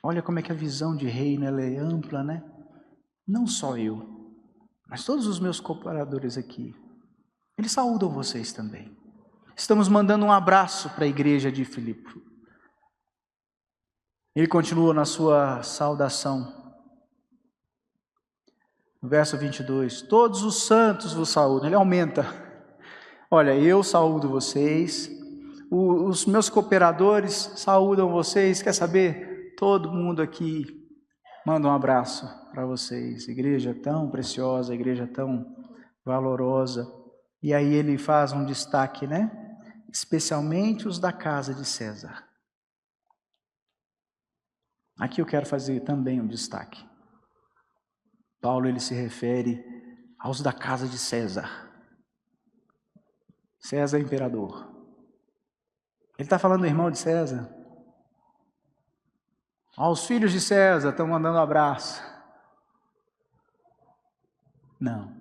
Olha como é que a visão de reino ela é ampla, né? Não só eu, mas todos os meus cooperadores aqui. Eles saúdam vocês também. Estamos mandando um abraço para a igreja de Filipe. Ele continua na sua saudação. No verso 22, todos os santos vos saúdam. Ele aumenta. Olha, eu saúdo vocês. Os meus cooperadores saúdam vocês. Quer saber? Todo mundo aqui manda um abraço para vocês. Igreja tão preciosa, igreja tão valorosa. E aí ele faz um destaque, né? Especialmente os da casa de César. Aqui eu quero fazer também um destaque. Paulo ele se refere aos da casa de César. César é imperador. Ele está falando do irmão de César. Aos filhos de César estão mandando um abraço. Não.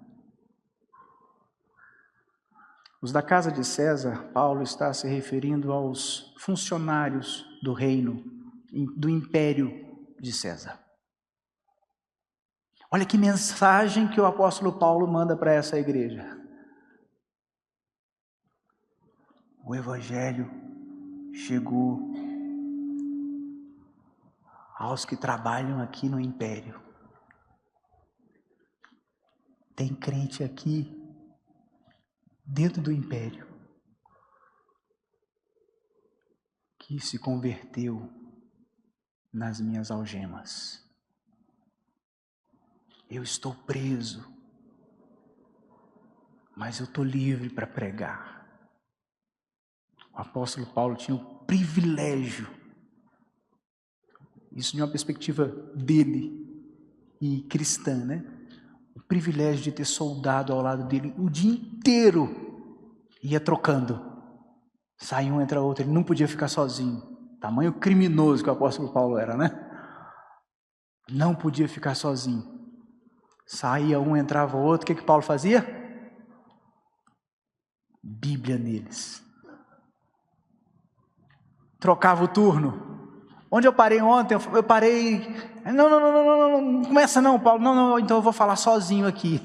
Os da casa de César, Paulo está se referindo aos funcionários do reino, do império de César. Olha que mensagem que o apóstolo Paulo manda para essa igreja. O evangelho chegou aos que trabalham aqui no império. Tem crente aqui dentro do império que se converteu nas minhas algemas. Eu estou preso, mas eu estou livre para pregar. O apóstolo Paulo tinha o privilégio, isso de uma perspectiva dele e cristã, né? O privilégio de ter soldado ao lado dele o dia inteiro, ia trocando, sai um, entra outro, ele não podia ficar sozinho. Tamanho criminoso que o apóstolo Paulo era, né? Não podia ficar sozinho. Saía um, entrava outro, o que Paulo fazia? Bíblia neles. Trocava o turno. Onde eu parei ontem, eu parei... Não começa não, Paulo. Não, então eu vou falar sozinho aqui.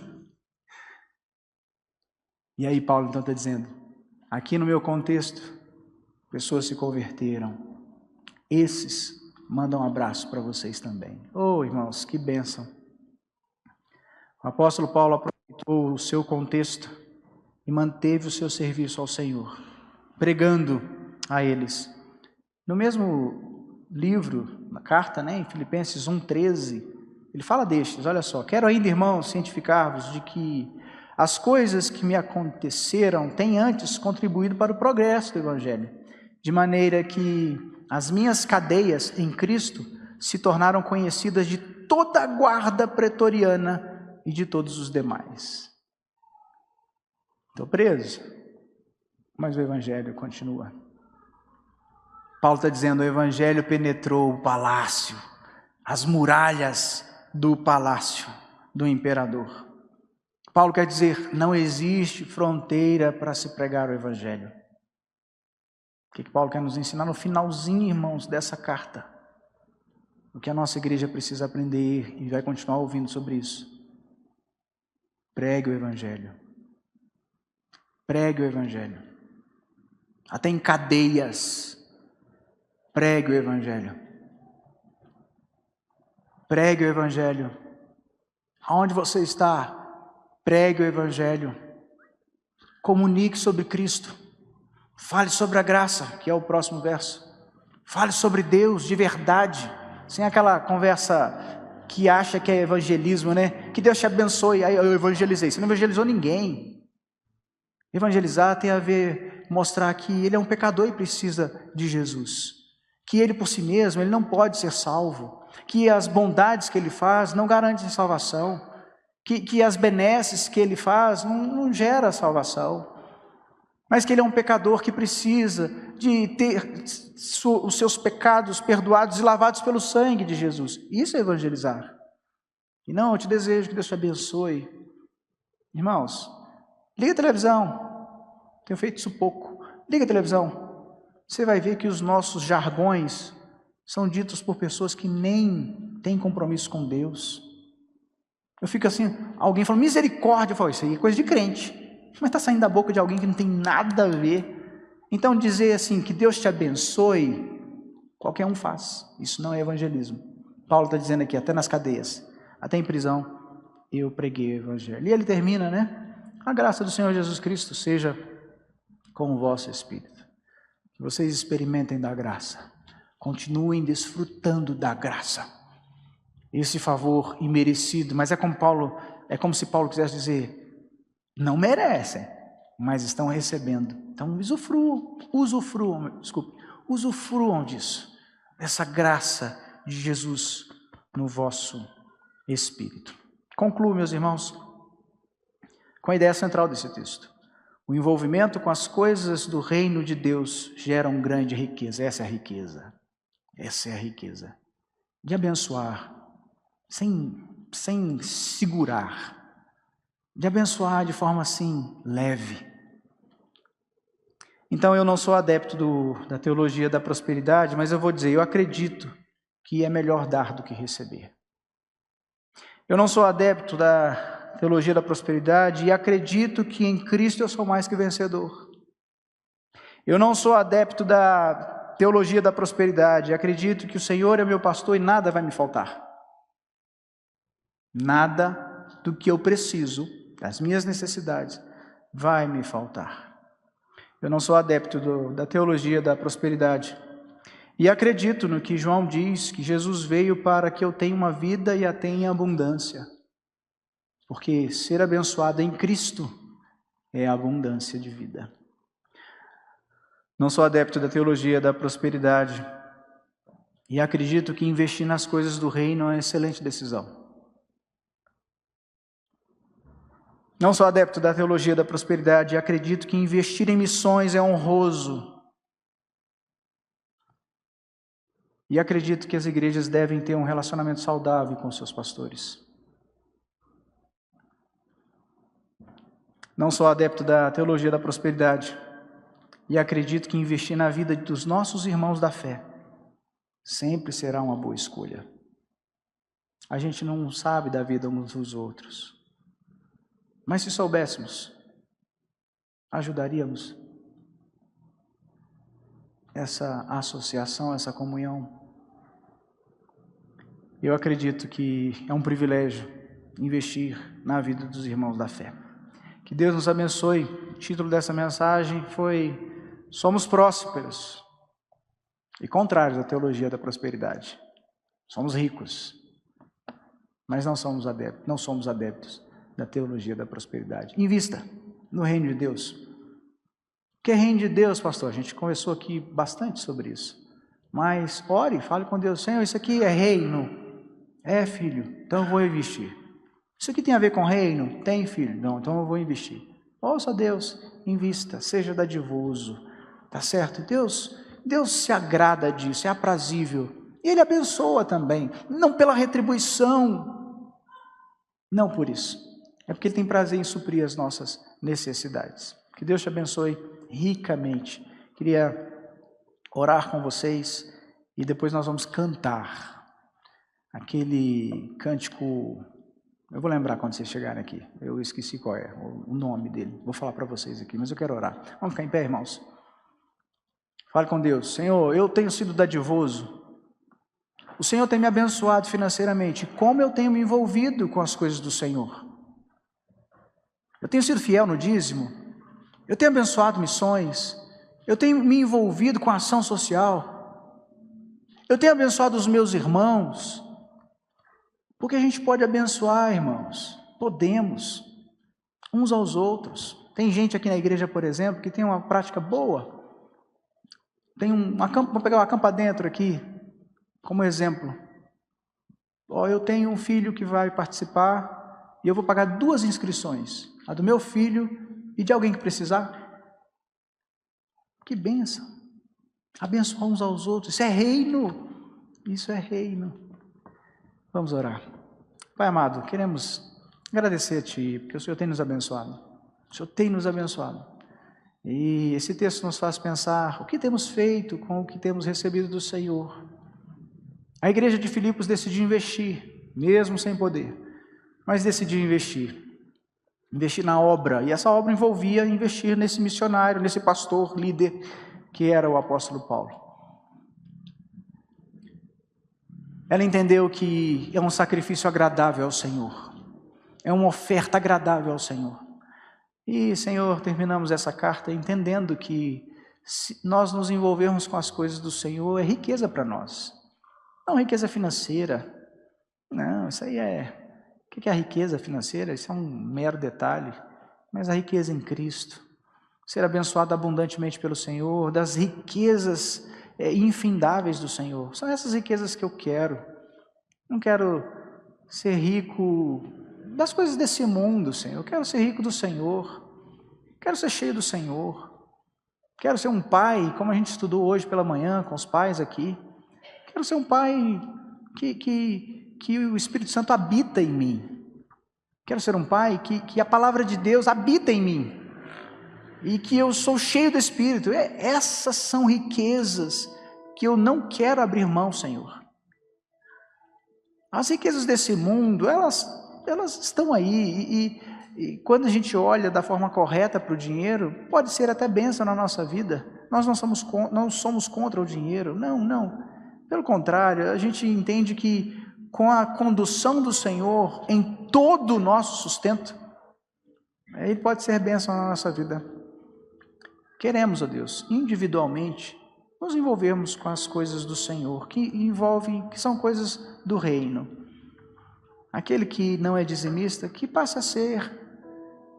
E aí Paulo então está dizendo, aqui no meu contexto, pessoas se converteram. Esses mandam um abraço para vocês também. Oh, irmãos, que bênção. O apóstolo Paulo aproveitou o seu contexto e manteve o seu serviço ao Senhor, pregando a eles. No mesmo livro, na carta, em Filipenses 1,13, ele fala destes, olha só: quero ainda, irmãos, cientificar-vos de que as coisas que me aconteceram têm antes contribuído para o progresso do Evangelho, de maneira que as minhas cadeias em Cristo se tornaram conhecidas de toda a guarda pretoriana e de todos os demais. Estou preso, mas o Evangelho continua. Paulo está dizendo: o Evangelho penetrou o palácio, as muralhas do palácio do imperador. Paulo quer dizer, não existe fronteira para se pregar o Evangelho. O que Paulo quer nos ensinar no finalzinho, irmãos, dessa carta? O que a nossa igreja precisa aprender e vai continuar ouvindo sobre isso. Pregue o Evangelho. Pregue o Evangelho. Até em cadeias. Pregue o Evangelho. Pregue o Evangelho. Aonde você está? Pregue o Evangelho. Comunique sobre Cristo. Fale sobre a graça, que é o próximo verso. Fale sobre Deus de verdade, sem aquela conversa que acha que é evangelismo, Que Deus te abençoe, aí eu evangelizei. Você não evangelizou ninguém. Evangelizar tem a ver, mostrar que ele é um pecador e precisa de Jesus. Que ele por si mesmo, ele não pode ser salvo. Que as bondades que ele faz não garantem salvação. Que as benesses que ele faz não gera salvação. Mas que ele é um pecador que precisa de ter os seus pecados perdoados e lavados pelo sangue de Jesus. Isso é evangelizar. E não, eu te desejo que Deus te abençoe. Irmãos, liga a televisão. Tenho feito isso pouco. Liga a televisão. Você vai ver que os nossos jargões são ditos por pessoas que nem têm compromisso com Deus. Eu fico assim, alguém fala, misericórdia. Eu falo, isso aí é coisa de crente. Mas está saindo da boca de alguém que não tem nada a ver. Então dizer assim, que Deus te abençoe, qualquer um faz. Isso não é evangelismo. Paulo está dizendo aqui, até nas cadeias, até em prisão, eu preguei o Evangelho. E ele termina, a graça do Senhor Jesus Cristo seja com o vosso espírito. Que vocês experimentem da graça. Continuem desfrutando da graça. Esse favor imerecido, mas é como se Paulo quisesse dizer, não merecem, mas estão recebendo. Então usufruam disso, dessa graça de Jesus no vosso espírito. Concluo, meus irmãos, com a ideia central desse texto. O envolvimento com as coisas do reino de Deus gera uma grande riqueza. Essa é a riqueza. Essa é a riqueza. De abençoar, sem segurar. De abençoar de forma assim, leve. Então eu não sou adepto da teologia da prosperidade, mas eu vou dizer, eu acredito que é melhor dar do que receber. Eu não sou adepto da teologia da prosperidade e acredito que em Cristo eu sou mais que vencedor. Eu não sou adepto da teologia da prosperidade, acredito que o Senhor é meu pastor e nada vai me faltar. Nada do que eu preciso, das minhas necessidades, vai me faltar. Eu não sou adepto da teologia da prosperidade. E acredito no que João diz, que Jesus veio para que eu tenha uma vida e a tenha em abundância. Porque ser abençoado em Cristo é a abundância de vida. Não sou adepto da teologia da prosperidade. E acredito que investir nas coisas do reino é uma excelente decisão. Não sou adepto da teologia da prosperidade e acredito que investir em missões é honroso. E acredito que as igrejas devem ter um relacionamento saudável com seus pastores. Não sou adepto da teologia da prosperidade e acredito que investir na vida dos nossos irmãos da fé sempre será uma boa escolha. A gente não sabe da vida uns dos outros. Mas se soubéssemos, ajudaríamos essa associação, essa comunhão. Eu acredito que é um privilégio investir na vida dos irmãos da fé. Que Deus nos abençoe título dessa mensagem foi Somos prósperos e contrários à teologia da prosperidade. Somos ricos, mas não somos adeptos da teologia da prosperidade. Invista no reino de Deus. O que é reino de Deus, pastor? A gente conversou aqui bastante sobre isso. Mas ore, fale com Deus. Senhor, isso aqui é reino. É, filho, então eu vou investir. Isso aqui tem a ver com reino? Tem, filho. Não, então eu vou investir. Ouça a Deus, invista, seja dadivoso. Tá certo? Deus se agrada disso, é aprazível. E Ele abençoa também. Não pela retribuição. Não por isso. É porque Ele tem prazer em suprir as nossas necessidades. Que Deus te abençoe ricamente. Queria orar com vocês e depois nós vamos cantar aquele cântico. Eu vou lembrar quando vocês chegarem aqui. Eu esqueci qual é o nome dele. Vou falar para vocês aqui, mas eu quero orar. Vamos ficar em pé, irmãos? Fale com Deus. Senhor, eu tenho sido dadivoso. O Senhor tem me abençoado financeiramente. Como eu tenho me envolvido com as coisas do Senhor? Eu tenho sido fiel no dízimo. Eu tenho abençoado missões. Eu tenho me envolvido com a ação social. Eu tenho abençoado os meus irmãos. Porque a gente pode abençoar, irmãos. Podemos. Uns aos outros. Tem gente aqui na igreja, por exemplo, que tem uma prática boa. Vamos pegar uma campa dentro aqui, como exemplo. Eu tenho um filho que vai participar e eu vou pagar 2 inscrições. A do meu filho e de alguém que precisar. Que bênção. Abençoar uns aos outros. Isso é reino. Isso é reino. Vamos orar. Pai amado, queremos agradecer a Ti, porque o Senhor tem nos abençoado. O Senhor tem nos abençoado. E esse texto nos faz pensar o que temos feito com o que temos recebido do Senhor. A igreja de Filipos decidiu investir, mesmo sem poder, mas decidiu investir na obra, e essa obra envolvia investir nesse missionário, nesse pastor, líder, que era o apóstolo Paulo. Ela entendeu que é um sacrifício agradável ao Senhor, é uma oferta agradável ao Senhor. E, Senhor, terminamos essa carta entendendo que se nós nos envolvermos com as coisas do Senhor, é riqueza para nós. Não riqueza financeira. Não, isso aí é... O que é a riqueza financeira? Isso é um mero detalhe. Mas a riqueza em Cristo. Ser abençoado abundantemente pelo Senhor, das riquezas infindáveis do Senhor. São essas riquezas que eu quero. Não quero ser rico das coisas desse mundo, Senhor. Eu quero ser rico do Senhor. Quero ser cheio do Senhor. Quero ser um pai, como a gente estudou hoje pela manhã com os pais aqui. Quero ser um pai que o Espírito Santo habita em mim. Quero ser um pai que a palavra de Deus habita em mim. E que eu sou cheio do Espírito. Essas são riquezas que eu não quero abrir mão, Senhor. As riquezas desse mundo, elas estão aí, e quando a gente olha da forma correta para o dinheiro, pode ser até bênção na nossa vida. Nós não somos contra o dinheiro, não. Pelo contrário, a gente entende que com a condução do Senhor em todo o nosso sustento, Ele pode ser bênção na nossa vida. Queremos, ó Deus, individualmente, nos envolvermos com as coisas do Senhor, que são coisas do reino. Aquele que não é dizimista, que passe a ser,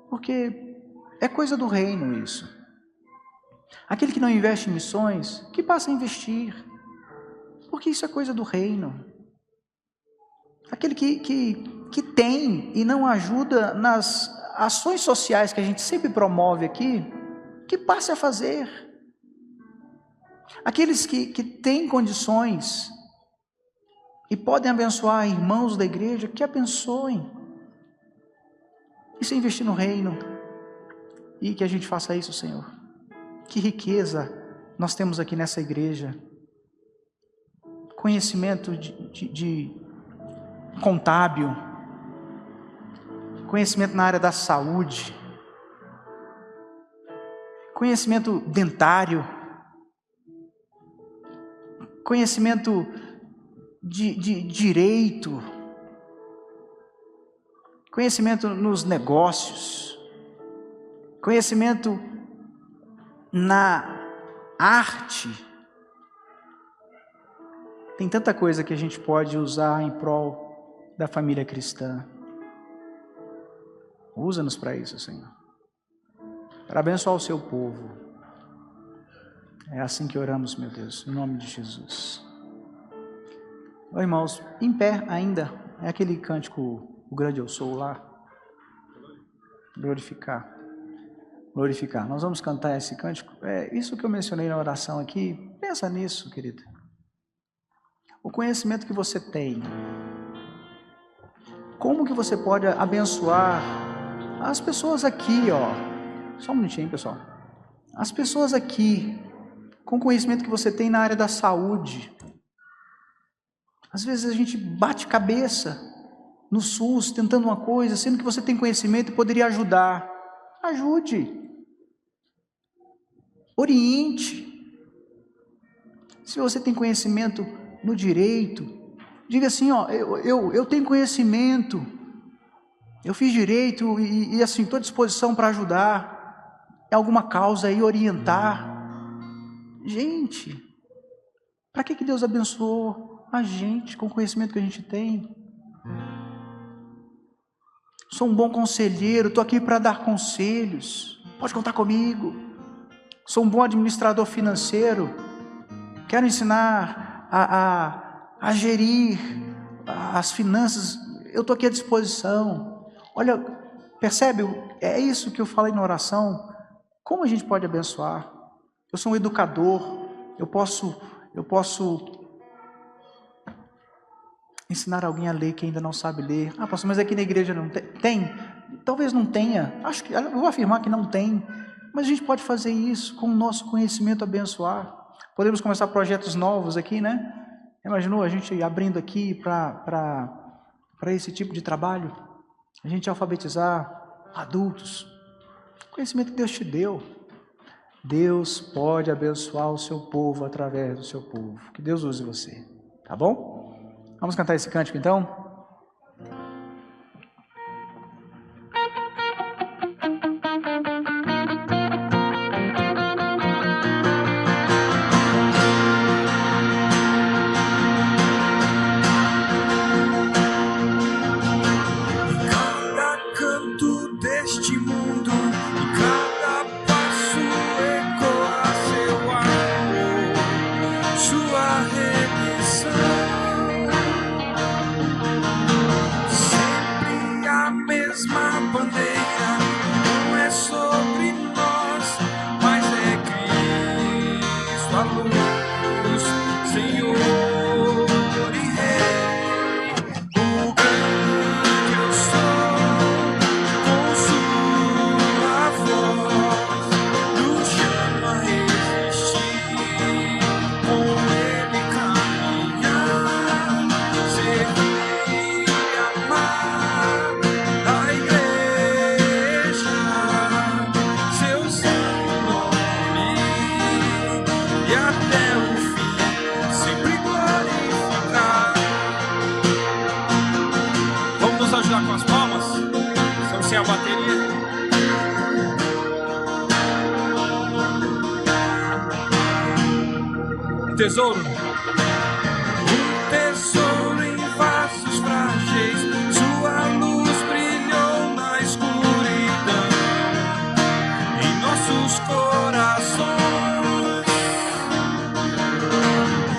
porque é coisa do reino isso. Aquele que não investe em missões, que passe a investir, porque isso é coisa do reino. Aquele que tem e não ajuda nas ações sociais que a gente sempre promove aqui, que passe a fazer. Aqueles que têm condições e podem abençoar irmãos da igreja, que abençoem. Isso é investir no reino. E que a gente faça isso, Senhor. Que riqueza nós temos aqui nessa igreja. Conhecimento de contábil. Conhecimento na área da saúde. Conhecimento dentário. Conhecimento de direito, conhecimento nos negócios, conhecimento na arte. Tem tanta coisa que a gente pode usar em prol da família cristã. Usa-nos para isso, Senhor, para abençoar o seu povo. É assim que oramos, meu Deus, em nome de Jesus. Ô, irmãos, em pé ainda, é aquele cântico, o grande eu sou lá. Glorificar. Glorificar. Nós vamos cantar esse cântico. É isso que eu mencionei na oração aqui. Pensa nisso, querido. O conhecimento que você tem. Como que você pode abençoar as pessoas aqui, ó. Só um minutinho, pessoal. As pessoas aqui, com o conhecimento que você tem na área da saúde. Às vezes a gente bate cabeça no SUS, tentando uma coisa, sendo que você tem conhecimento e poderia ajudar. Ajude. Oriente. Se você tem conhecimento no direito, diga assim, ó, eu tenho conhecimento, eu fiz direito e assim, estou à disposição para ajudar em alguma causa e orientar. Gente, para que Deus abençoou a gente com o conhecimento que a gente tem? Sou um bom conselheiro, estou aqui para dar conselhos, pode contar comigo. Sou um bom administrador financeiro, quero ensinar a gerir as finanças, eu estou aqui à disposição. Olha, percebe? É isso que eu falei na oração. Como a gente pode abençoar? Eu sou um educador, eu posso ensinar alguém a ler que ainda não sabe ler. Ah, pastor, mas aqui na igreja não tem? Tem? Talvez não tenha, eu vou afirmar que não tem, mas a gente pode fazer isso com o nosso conhecimento, abençoar. Podemos começar projetos novos aqui, né? Imaginou a gente abrindo aqui para esse tipo de trabalho? A gente alfabetizar adultos. O conhecimento que Deus te deu. Deus pode abençoar o seu povo através do seu povo. Que Deus use você. Tá bom? Vamos cantar esse cântico então? Tesouro. Um tesouro em vasos frágeis, sua luz brilhou na escuridão, em nossos corações.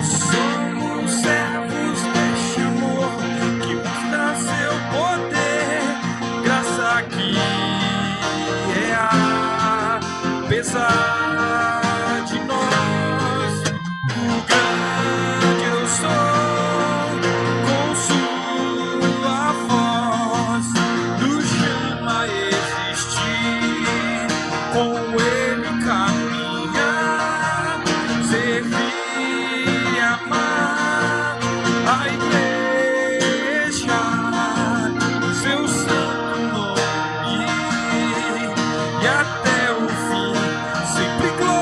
Somos servos deste amor que mostra seu poder, graça que é apesar até o fim, sempre glória.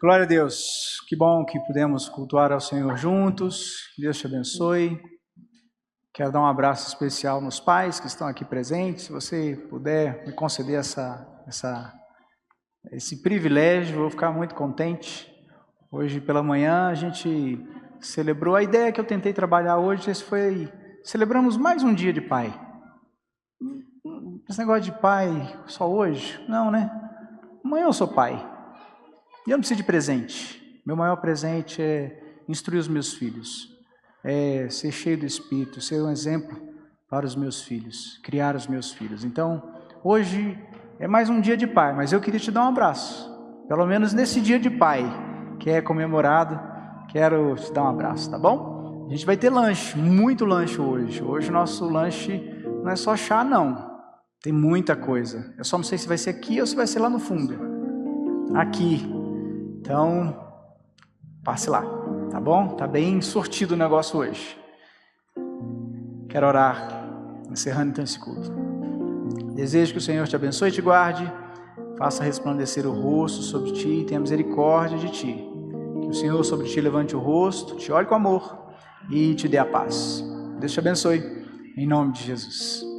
Glória a Deus, que bom que pudemos cultuar ao Senhor juntos, que Deus te abençoe. Quero dar um abraço especial nos pais que estão aqui presentes, se você puder me conceder esse privilégio, vou ficar muito contente. Hoje pela manhã a gente celebrou, a ideia que eu tentei trabalhar hoje, celebramos mais um dia de pai. Esse negócio de pai só hoje? Não, né? Amanhã eu sou pai. E eu não preciso de presente. Meu maior presente é instruir os meus filhos. É ser cheio do Espírito, ser um exemplo para os meus filhos, criar os meus filhos. Então, hoje é mais um dia de pai, mas eu queria te dar um abraço. Pelo menos nesse dia de pai, que é comemorado, quero te dar um abraço, tá bom? A gente vai ter lanche, muito lanche hoje. Hoje o nosso lanche não é só chá, não. Tem muita coisa. Eu só não sei se vai ser aqui ou se vai ser lá no fundo. Aqui. Então, passe lá, tá bom? Tá bem sortido o negócio hoje. Quero orar, encerrando então esse culto. Desejo que o Senhor te abençoe e te guarde, faça resplandecer o rosto sobre ti e tenha misericórdia de ti. Que o Senhor sobre ti levante o rosto, te olhe com amor e te dê a paz. Deus te abençoe, em nome de Jesus.